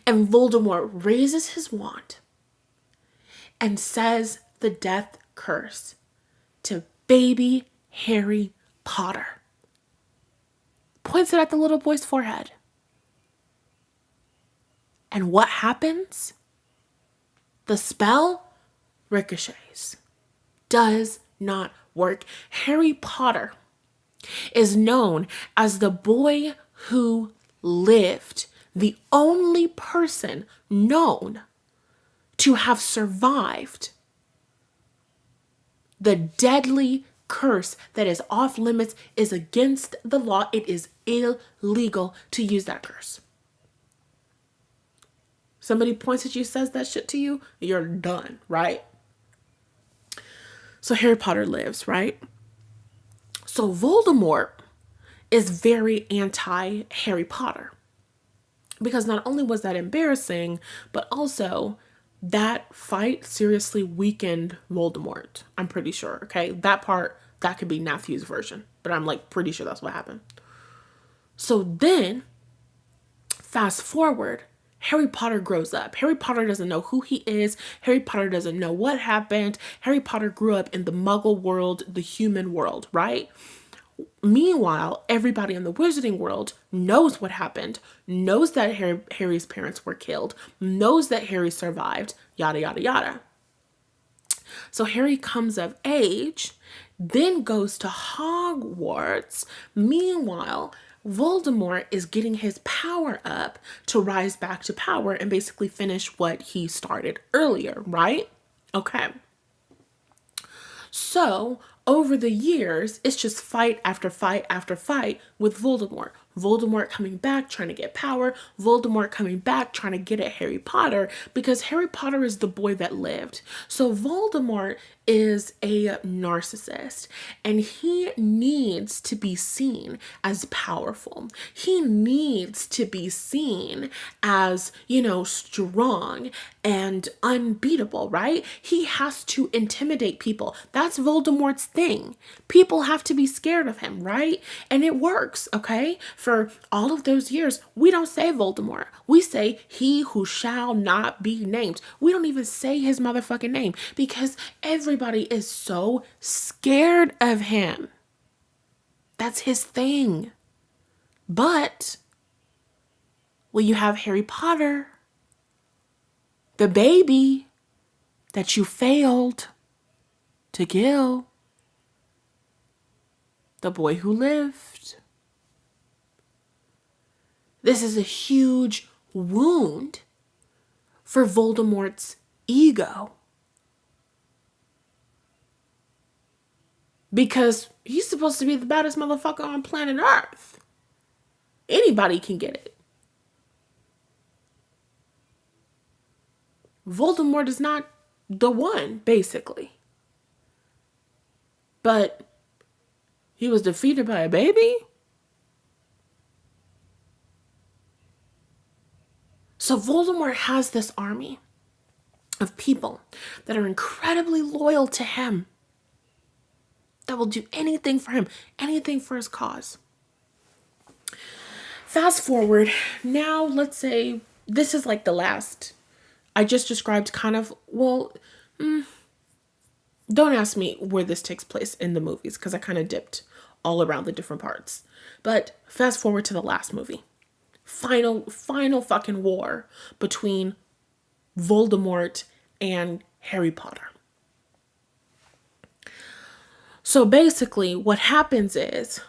And Voldemort raises his wand and says the death curse to baby Harry Potter. Points it at the little boy's forehead. And what happens? The spell ricochets. Does not work. Harry Potter is known as the boy who lived, the only person known to have survived the deadly curse that is off limits, is against the law. It is illegal to use that curse. Somebody points at you, says that shit to you, you're done, right? So Harry Potter lives, right? So Voldemort is very anti-Harry Potter. Because not only was that embarrassing, but also that fight seriously weakened Voldemort. I'm pretty sure, okay? That part, that could be Matthew's version. But I'm like pretty sure that's what happened. So then, fast forward, Harry Potter grows up. Harry Potter doesn't know who he is. Harry Potter doesn't know what happened. Harry Potter grew up in the Muggle world, the human world, right? Meanwhile, everybody in the wizarding world knows what happened, knows that Harry's parents were killed, knows that Harry survived, yada, yada, yada. So Harry comes of age, then goes to Hogwarts. Meanwhile, Voldemort is getting his power up to rise back to power and basically finish what he started earlier, right? Okay. So over the years, it's just fight after fight after fight with Voldemort. Voldemort coming back, trying to get power. Voldemort coming back, trying to get at Harry Potter, because Harry Potter is the boy that lived. So Voldemort is a narcissist, and he needs to be seen as powerful. He needs to be seen as, strong and unbeatable, right? He has to intimidate people. That's Voldemort's thing. People have to be scared of him, right? And it works, okay? For all of those years, we don't say Voldemort. We say he who shall not be named. We don't even say his motherfucking name because everybody is so scared of him. That's his thing. But well, you have Harry Potter, the baby that you failed to kill, the boy who lived. This is a huge wound for Voldemort's ego. Because he's supposed to be the baddest motherfucker on planet Earth. Anybody can get it. Voldemort is not the one, basically. But he was defeated by a baby? So Voldemort has this army of people that are incredibly loyal to him, that will do anything for him, anything for his cause. Fast forward, now let's say this is like the last. I just described kind of, don't ask me where this takes place in the movies because I kind of dipped all around the different parts. But fast forward to the last movie. Final fucking war between Voldemort and Harry Potter. So basically what happens is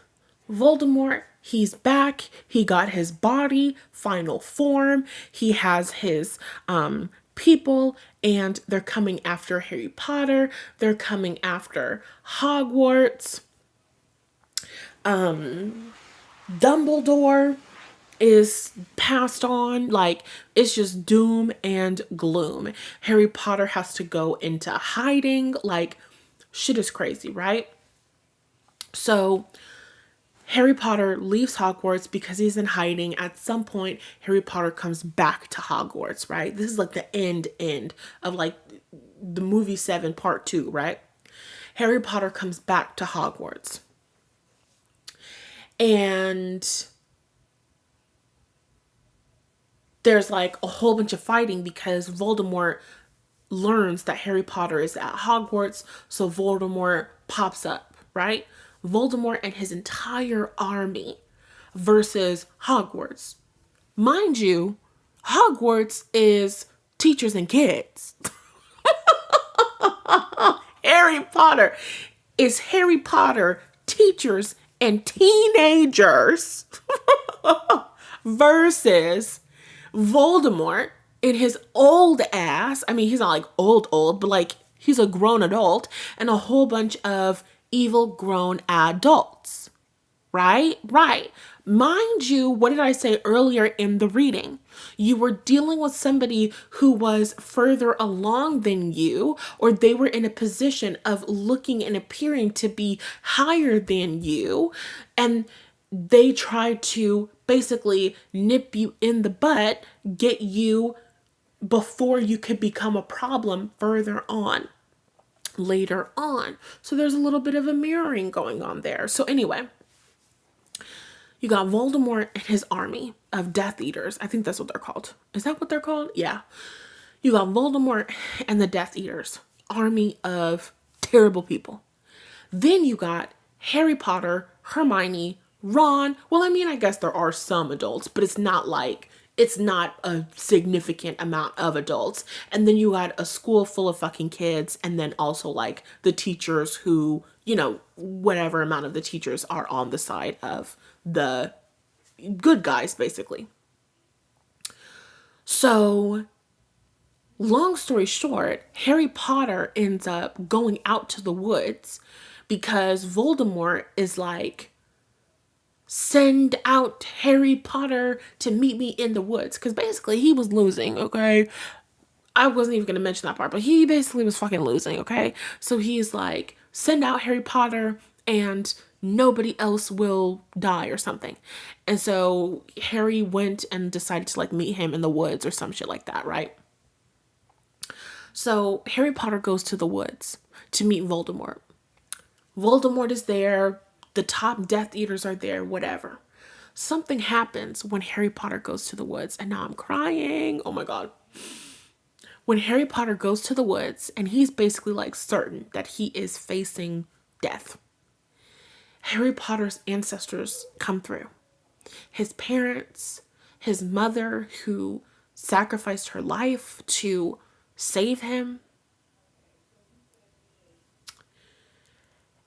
Voldemort, he's back. He got his body, final form. He has his people, and they're coming after Harry Potter. They're coming after Hogwarts. Dumbledore is passed on. Like, it's just doom and gloom. Harry Potter has to go into hiding. Like, shit is crazy, right? So Harry Potter leaves Hogwarts because he's in hiding. At some point, Harry Potter comes back to Hogwarts, right? This is like the end of like the movie 7 part 2, right? Harry Potter comes back to Hogwarts. And there's like a whole bunch of fighting because Voldemort learns that Harry Potter is at Hogwarts. So Voldemort pops up, right? Voldemort and his entire army versus Hogwarts. Mind you, Hogwarts is teachers and kids. Harry Potter is Harry Potter, teachers and teenagers versus Voldemort in his old ass. I mean, he's not like old, but like he's a grown adult and a whole bunch of evil grown adults, right? Mind you, what did I say earlier in the reading? You were dealing with somebody who was further along than you, or they were in a position of looking and appearing to be higher than you, and they tried to basically nip you in the butt, get you before you could become a problem further on. Later on. So there's a little bit of a mirroring going on there. So anyway, you got Voldemort and his army of Death Eaters. I think that's what they're called. Is that what they're called? Yeah. You got Voldemort and the Death Eaters. Army of terrible people. Then you got Harry Potter, Hermione, Ron. Well, I mean, I guess there are some adults, but it's not a significant amount of adults. And then you got a school full of fucking kids. And then also like the teachers who, whatever amount of the teachers are on the side of the good guys, basically. So long story short, Harry Potter ends up going out to the woods because Voldemort is like, send out Harry Potter to meet me in the woods. Because basically he was losing, okay? I wasn't even going to mention that part, but he basically was fucking losing, okay? So he's like, send out Harry Potter and nobody else will die or something. And so Harry went and decided to like meet him in the woods or some shit like that, right? So Harry Potter goes to the woods to meet Voldemort. Voldemort is there, the top Death Eaters are there, whatever. Something happens when Harry Potter goes to the woods, and now I'm crying. Oh my god. When Harry Potter goes to the woods, and he's basically like certain that he is facing death, Harry Potter's ancestors come through. His parents, his mother who sacrificed her life to save him,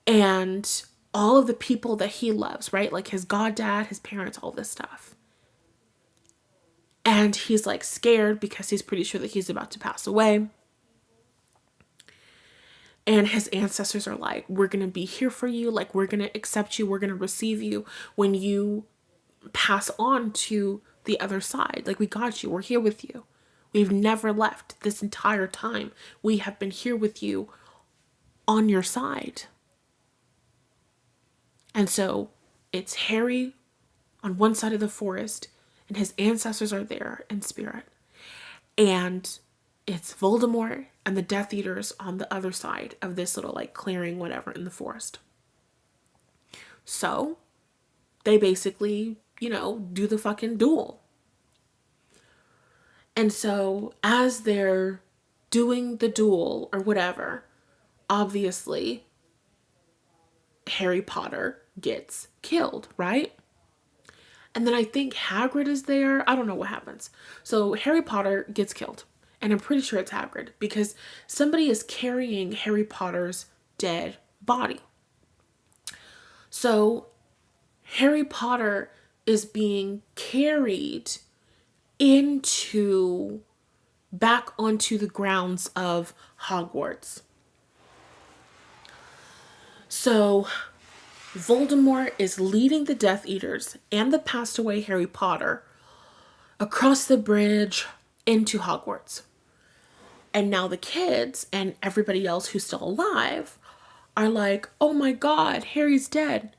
and all of the people that he loves, right? Like his goddad, his parents, all this stuff. And he's like scared because he's pretty sure that he's about to pass away. And his ancestors are like, we're going to be here for you. Like, we're going to accept you. We're going to receive you when you pass on to the other side. Like, we got you. We're here with you. We've never left this entire time. We have been here with you on your side. And so it's Harry on one side of the forest, and his ancestors are there in spirit. And it's Voldemort and the Death Eaters on the other side of this little like clearing, whatever, in the forest. So they basically, do the fucking duel. And so as they're doing the duel or whatever, obviously Harry Potter gets killed, right? And then I think Hagrid is there. I don't know what happens. So Harry Potter gets killed. And I'm pretty sure it's Hagrid because somebody is carrying Harry Potter's dead body. So Harry Potter is being carried back onto the grounds of Hogwarts. So Voldemort is leading the Death Eaters and the passed away Harry Potter across the bridge into Hogwarts. And now the kids and everybody else who's still alive are like, oh my god, Harry's dead.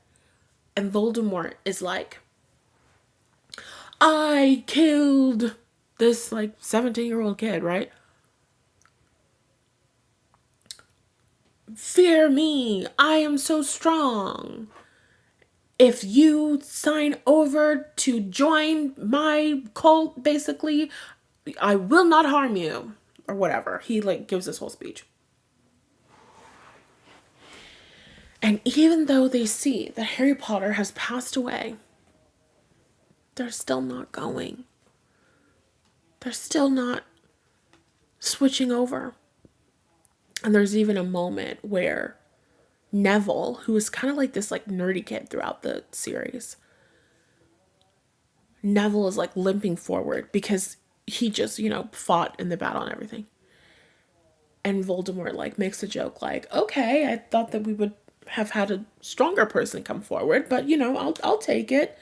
And Voldemort is like, I killed this like 17-year-old kid, right? Fear me, I am so strong. If you sign over to join my cult, basically, I will not harm you. Or whatever. He like gives this whole speech. And even though they see that Harry Potter has passed away, they're still not going. They're still not switching over. And there's even a moment where Neville, who is kind of like this like nerdy kid throughout the series, Neville is like limping forward because he just, fought in the battle and everything. And Voldemort like makes a joke like, okay, I thought that we would have had a stronger person come forward, but I'll take it.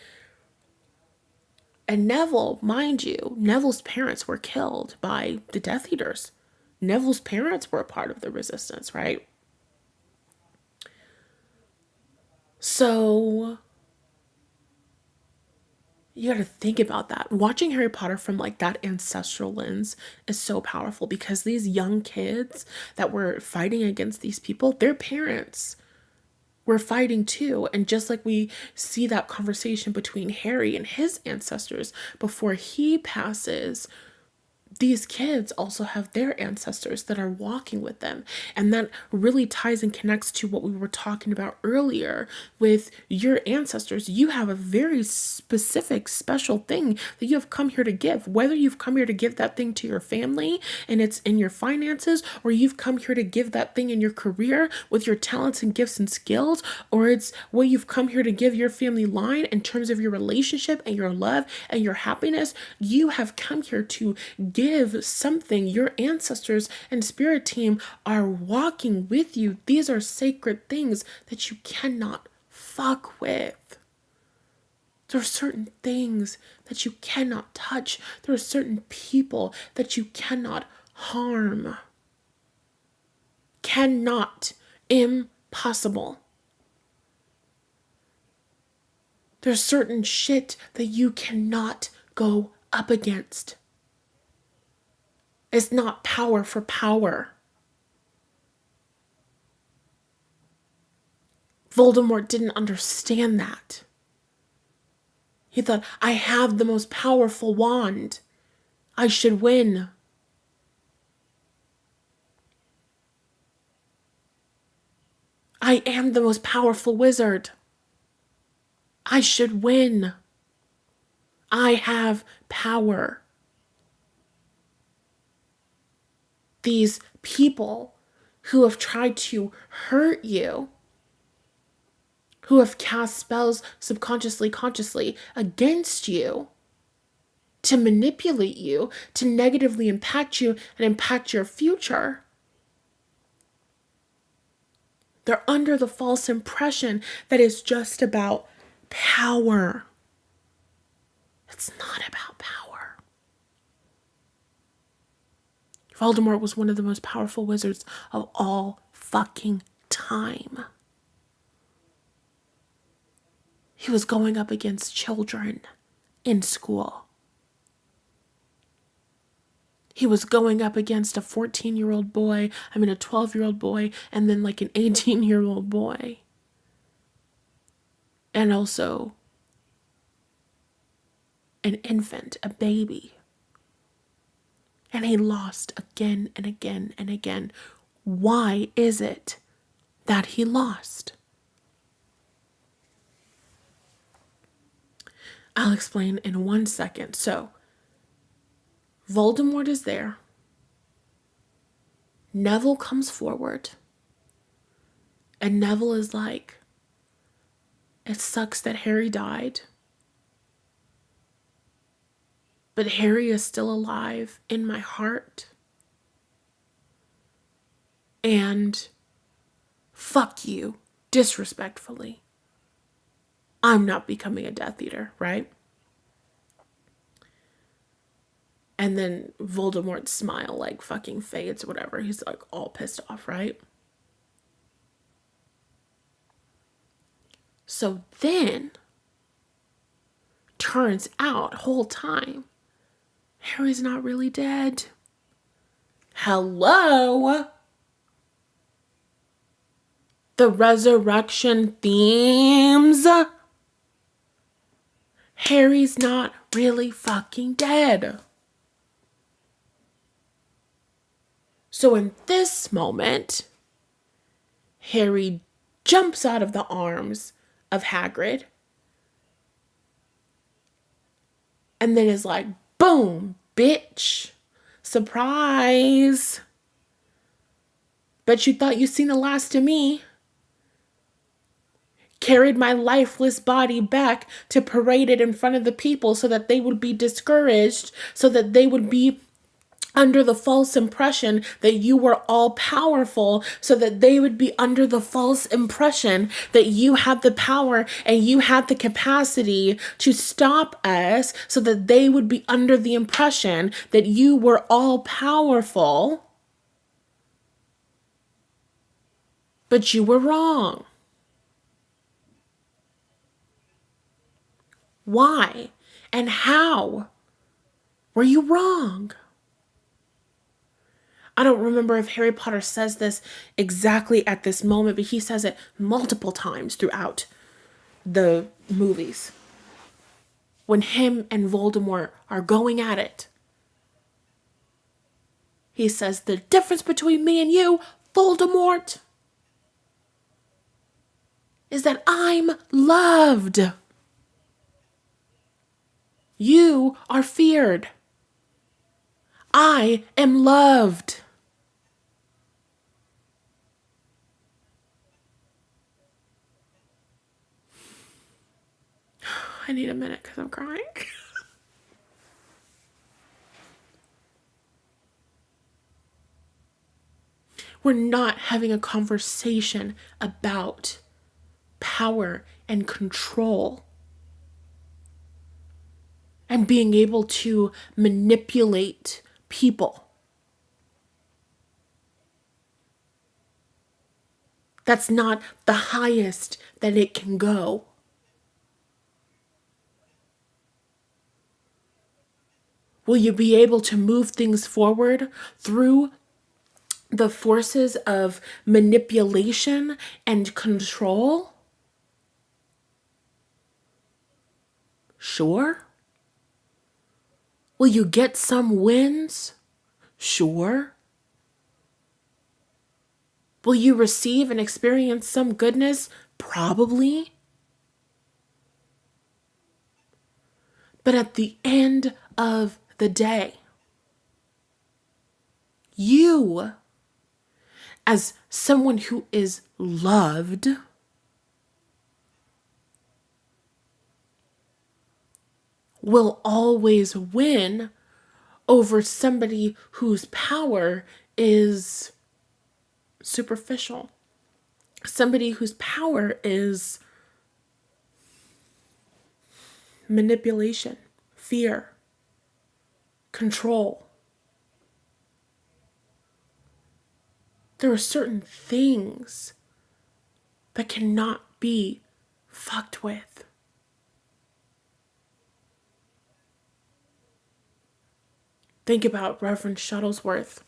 And Neville, mind you, Neville's parents were killed by the Death Eaters. Neville's parents were a part of the resistance, right? So you got to think about that. Watching Harry Potter from like that ancestral lens is so powerful because these young kids that were fighting against these people, their parents were fighting too. And just like we see that conversation between Harry and his ancestors before he passes, these kids also have their ancestors that are walking with them. And that really ties and connects to what we were talking about earlier with your ancestors. You have a very specific, special thing that you have come here to give. Whether you've come here to give that thing to your family and it's in your finances, or you've come here to give that thing in your career with your talents and gifts and skills, or it's what you've come here to give your family line in terms of your relationship and your love and your happiness, you have come here to give give something. Your ancestors and spirit team are walking with you. These are sacred things that you cannot fuck with. There are certain things that you cannot touch. There are certain people that you cannot harm. Cannot. Impossible. There's certain shit that you cannot go up against. It's not power for power. Voldemort didn't understand that. He thought, I have the most powerful wand. I should win. I am the most powerful wizard. I should win. I have power. These people who have tried to hurt you, who have cast spells subconsciously, consciously against you to manipulate you, to negatively impact you and impact your future. They're under the false impression that it's just about power. It's not about power. Voldemort was one of the most powerful wizards of all fucking time. He was going up against children in school. He was going up against a 14-year-old boy, a 12-year-old boy, and then like an 18-year-old boy. And also an infant, a baby. And he lost again and again and again. Why is it that he lost? I'll explain in 1 second. So, Voldemort is there. Neville comes forward. And Neville is like, it sucks that Harry died. But Harry is still alive in my heart. And fuck you, disrespectfully. I'm not becoming a Death Eater, right? And then Voldemort's smile like fucking fades or whatever. He's like all pissed off, right? So then, turns out, whole time, Harry's not really dead. Hello? The resurrection themes? Harry's not really fucking dead. So in this moment, Harry jumps out of the arms of Hagrid and then is like, boom, bitch, surprise. Bet you thought you seen the last of me. Carried my lifeless body back to parade it in front of the people so that they would be discouraged, so that they would be under the false impression that you were all powerful, so that they would be under the false impression that you had the power and you had the capacity to stop us, so that they would be under the impression that you were all powerful. But you were wrong. Why and how were you wrong? I don't remember if Harry Potter says this exactly at this moment, but he says it multiple times throughout the movies. When him and Voldemort are going at it, he says, the difference between me and you, Voldemort, is that I'm loved. You are feared. I am loved. I need a minute because I'm crying. We're not having a conversation about power and control and being able to manipulate people. That's not the highest that it can go. Will you be able to move things forward through the forces of manipulation and control? Sure. Will you get some wins? Sure. Will you receive and experience some goodness? Probably. But at the end of the day, you, as someone who is loved, will always win over somebody whose power is superficial. Somebody whose power is manipulation, fear, control. There are certain things that cannot be fucked with. Think about Reverend Shuttlesworth,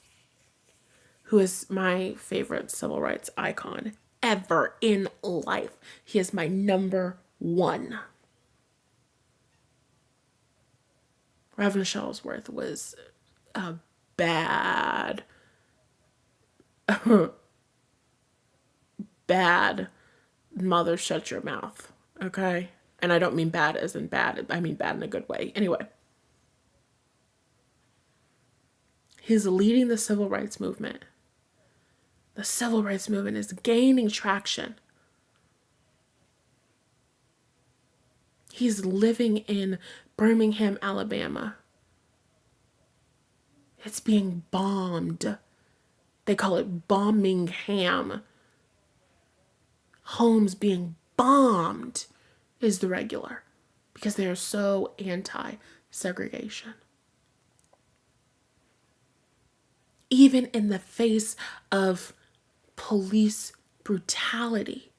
who is my favorite civil rights icon ever in life. He is my number one. Reverend Shuttlesworth was a bad mother, shut your mouth, okay? And I don't mean bad as in bad, I mean bad in a good way. Anyway, he's leading the civil rights movement. The civil rights movement is gaining traction. He's living in Birmingham, Alabama. It's being bombed. They call it Bombingham. Homes being bombed is the regular because they are so anti-segregation. Even in the face of police brutality,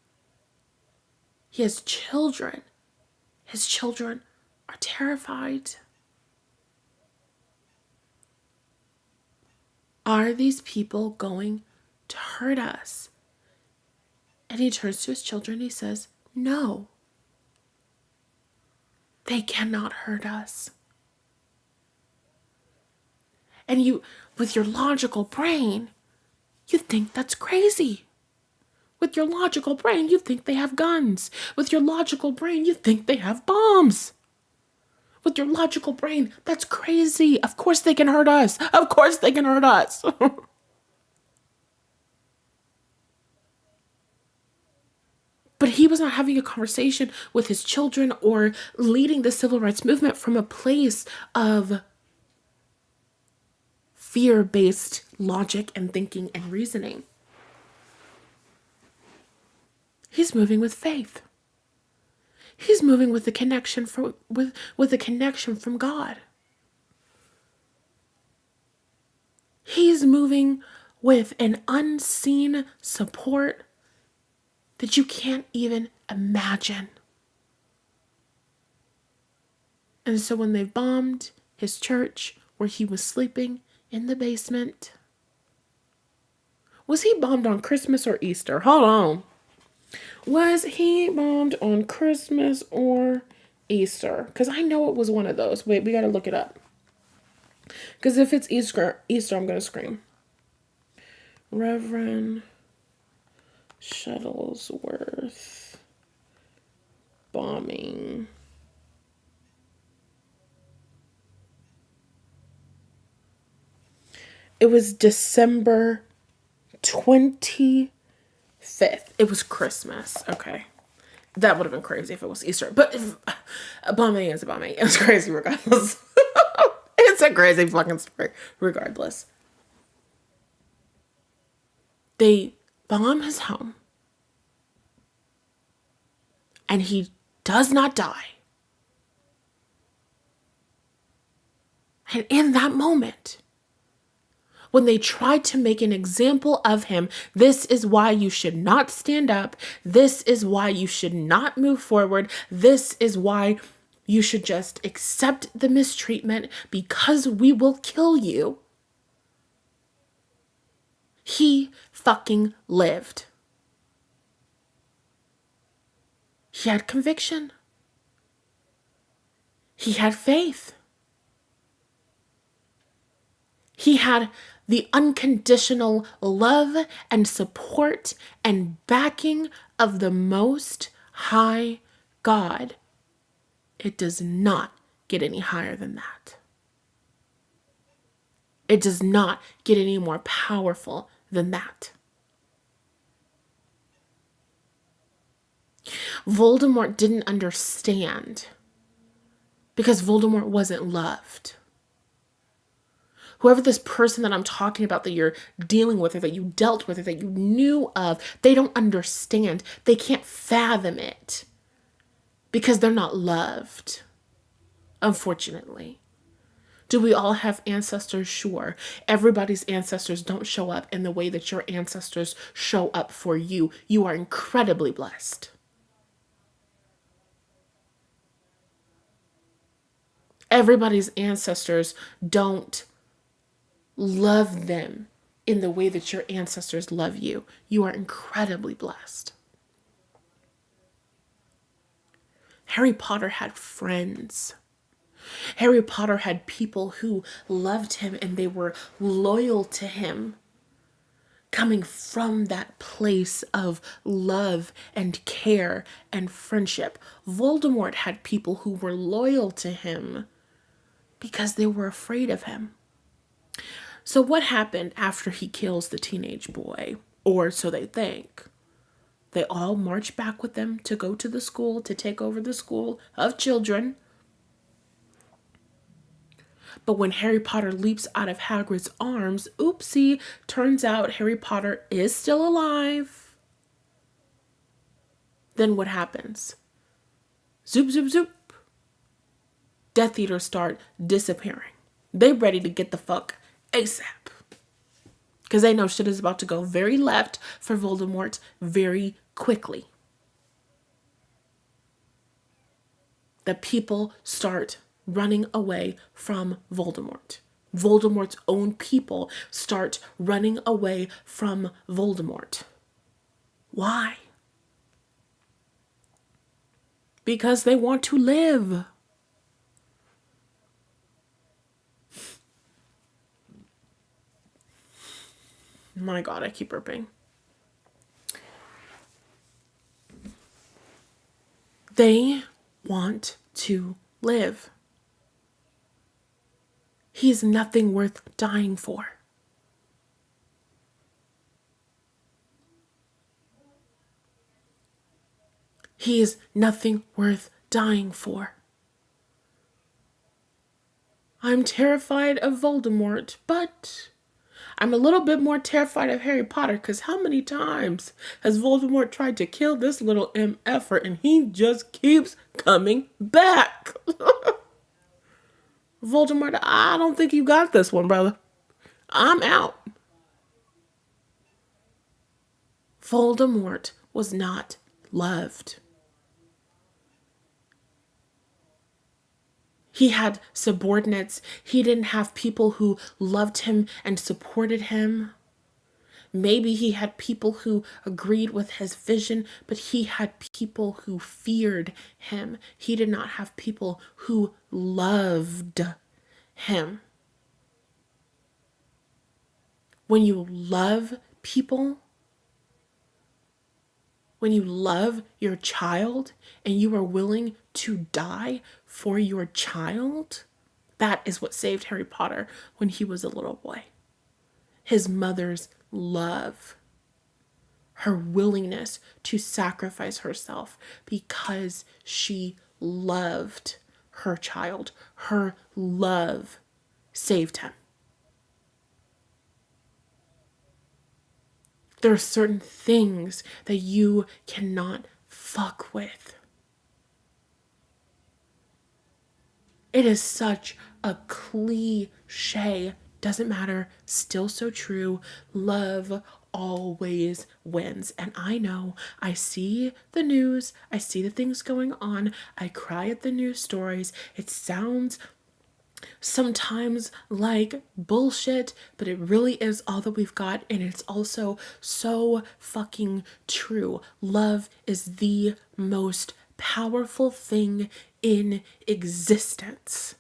he has children. His children are terrified. Are these people going to hurt us? And he turns to his children and he says, no, they cannot hurt us. And you, with your logical brain, you think that's crazy. With your logical brain, you think they have guns. With your logical brain, you think they have bombs. With your logical brain, that's crazy. Of course they can hurt us. Of course they can hurt us. But he was not having a conversation with his children or leading the civil rights movement from a place of fear-based logic and thinking and reasoning. He's moving with faith. He's moving with the connection with the connection from God. He's moving with an unseen support that you can't even imagine. And so when they bombed his church where he was sleeping in the basement, was he bombed on Christmas or Easter? Hold on. Was he bombed on Christmas or Easter? Because I know it was one of those. Wait, we got to look it up. Because if it's Easter, I'm going to scream. Reverend Shuttlesworth bombing. It was December 25th. It was Christmas. Okay. That would have been crazy if it was Easter. But a bombing is a bombing. It was crazy regardless. It's a crazy fucking story regardless. They bomb his home, and he does not die. And in that moment, when they tried to make an example of him, this is why you should not stand up. This is why you should not move forward. This is why you should just accept the mistreatment because we will kill you. He fucking lived. He had conviction. He had faith. He had the unconditional love and support and backing of the Most High God. It does not get any higher than that. It does not get any more powerful than that. Voldemort didn't understand because Voldemort wasn't loved. Whoever this person that I'm talking about that you're dealing with or that you dealt with or that you knew of, they don't understand. They can't fathom it because they're not loved, unfortunately. Do we all have ancestors? Sure. Everybody's ancestors don't show up in the way that your ancestors show up for you. You are incredibly blessed. Everybody's ancestors don't love them in the way that your ancestors love you. You are incredibly blessed. Harry Potter had friends. Harry Potter had people who loved him and they were loyal to him, coming from that place of love and care and friendship. Voldemort had people who were loyal to him because they were afraid of him. So what happened after he kills the teenage boy? Or so they think. They all march back with them to go to the school, to take over the school of children. But when Harry Potter leaps out of Hagrid's arms, oopsie, turns out Harry Potter is still alive. Then what happens? Zoop, zoop, zoop. Death Eaters start disappearing. They ready to get the fuck ASAP. Because they know shit is about to go very left for Voldemort very quickly. The people start running away from Voldemort. Voldemort's own people start running away from Voldemort. Why? Because they want to live. My God, I keep burping. They want to live. He's nothing worth dying for. He is nothing worth dying for. I'm terrified of Voldemort, but I'm a little bit more terrified of Harry Potter because how many times has Voldemort tried to kill this little MFer and he just keeps coming back? Voldemort, I don't think you got this one, brother. I'm out. Voldemort was not loved. He had subordinates. He didn't have people who loved him and supported him. Maybe he had people who agreed with his vision, but he had people who feared him. He did not have people who loved him. When you love people, when you love your child and you are willing to die for your child, that is what saved Harry Potter when he was a little boy. His mother's love, her willingness to sacrifice herself because she loved her child. Her love saved him. There are certain things that you cannot fuck with. It is such a cliche. Doesn't matter. Still so true. Love always wins. And I know, I see the news. I see the things going on. I cry at the news stories. It sounds sometimes like bullshit, but it really is all that we've got. And it's also so fucking true. Love is the most powerful thing in existence.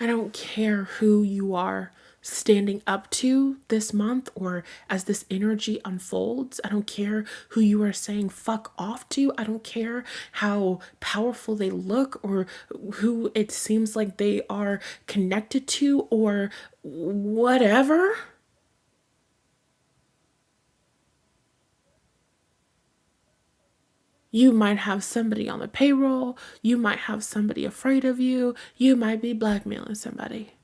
I don't care who you are standing up to this month or as this energy unfolds. I don't care who you are saying fuck off to. I don't care how powerful they look or who it seems like they are connected to or whatever. You might have somebody on the payroll. You might have somebody afraid of you. You might be blackmailing somebody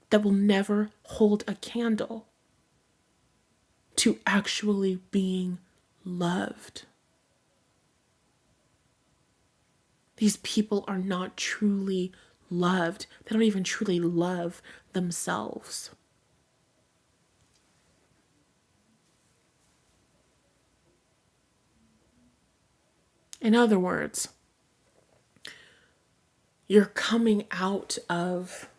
that will never hold a candle to actually being loved. These people are not truly loved. They don't even truly love themselves. In other words, you're coming out of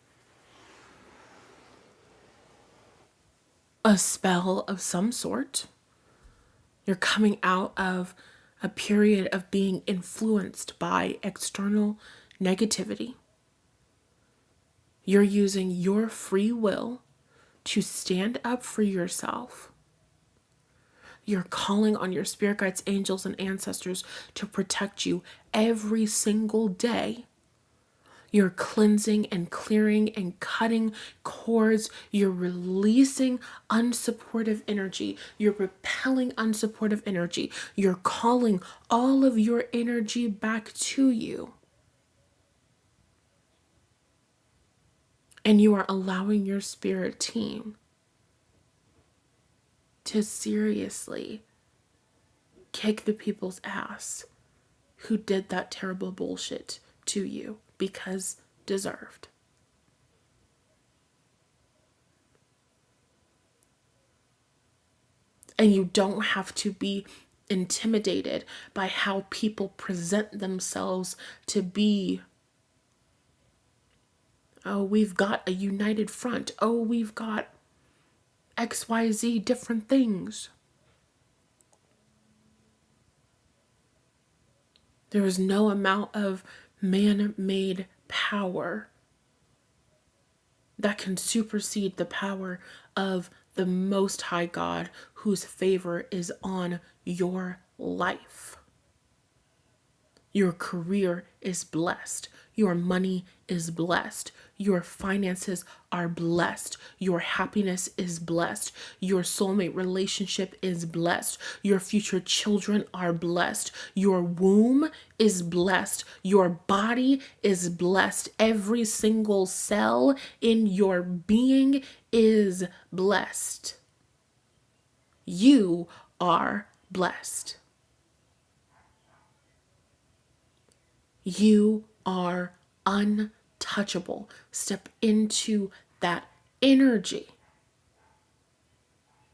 a spell of some sort. You're coming out of a period of being influenced by external negativity. You're using your free will to stand up for yourself. You're calling on your spirit guides, angels, and ancestors to protect you every single day. You're cleansing and clearing and cutting cords. You're releasing unsupportive energy. You're repelling unsupportive energy. You're calling all of your energy back to you. And you are allowing your spirit team to seriously kick the people's ass who did that terrible bullshit to you, because deserved. And you don't have to be intimidated by how people present themselves to be. Oh, we've got a united front. Oh, we've got XYZ different things. There is no amount of man-made power that can supersede the power of the Most High God, whose favor is on your life. Your career is blessed. Your money is blessed. Your finances are blessed. Your happiness is blessed. Your soulmate relationship is blessed. Your future children are blessed. Your womb is blessed. Your body is blessed. Every single cell in your being is blessed. You are blessed. You are untouchable. Step into that energy.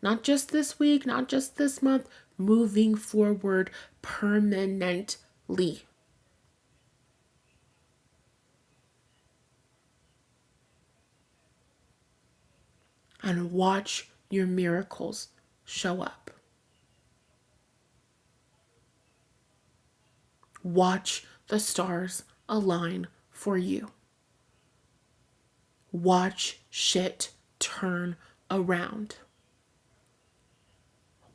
Not just this week, not just this month, moving forward permanently. And watch your miracles show up. Watch the stars align for you. Watch shit turn around.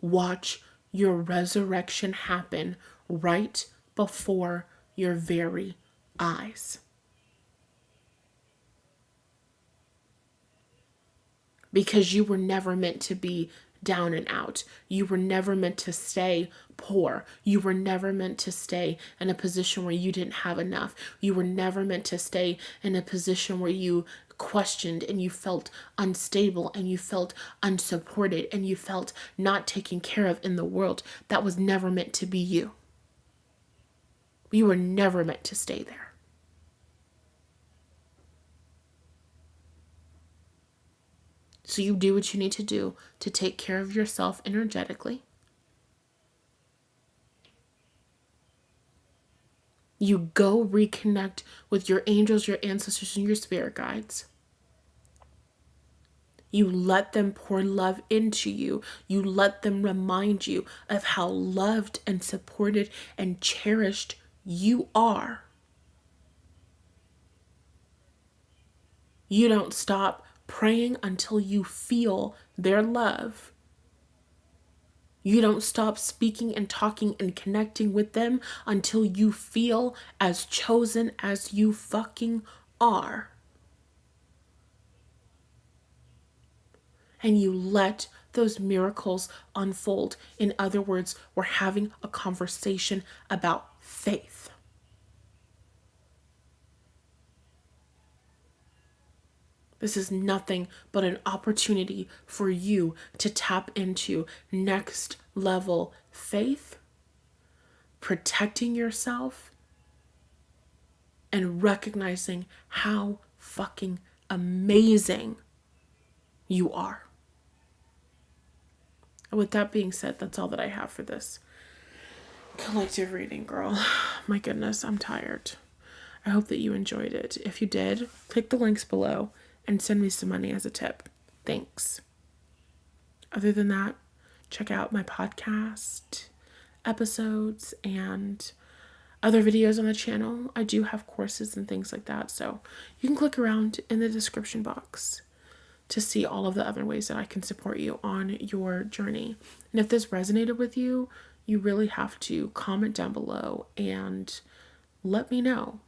Watch your resurrection happen right before your very eyes. Because you were never meant to be down and out. You were never meant to stay poor. You were never meant to stay in a position where you didn't have enough. You were never meant to stay in a position where you questioned and you felt unstable and you felt unsupported and you felt not taken care of in the world. That was never meant to be you. You were never meant to stay there. So you do what you need to do to take care of yourself energetically. You go reconnect with your angels, your ancestors, and your spirit guides. You let them pour love into you. You let them remind you of how loved and supported and cherished you are. You don't stop praying until you feel their love. You don't stop speaking and talking and connecting with them until you feel as chosen as you fucking are. And you let those miracles unfold. In other words, we're having a conversation about faith. This is nothing but an opportunity for you to tap into next level faith, protecting yourself, and recognizing how fucking amazing you are. And with that being said, that's all that I have for this collective reading, girl. My goodness, I'm tired. I hope that you enjoyed it. If you did, click the links below and send me some money as a tip. Thanks. Other than that, check out my podcast episodes and other videos on the channel. I do have courses and things like that, so you can click around in the description box to see all of the other ways that I can support you on your journey. And if this resonated with you, you really have to comment down below and let me know.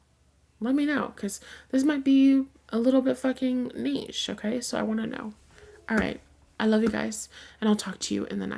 Let me know, because this might be a little bit fucking niche, okay? So I want to know. All right. I love you guys, and I'll talk to you in the next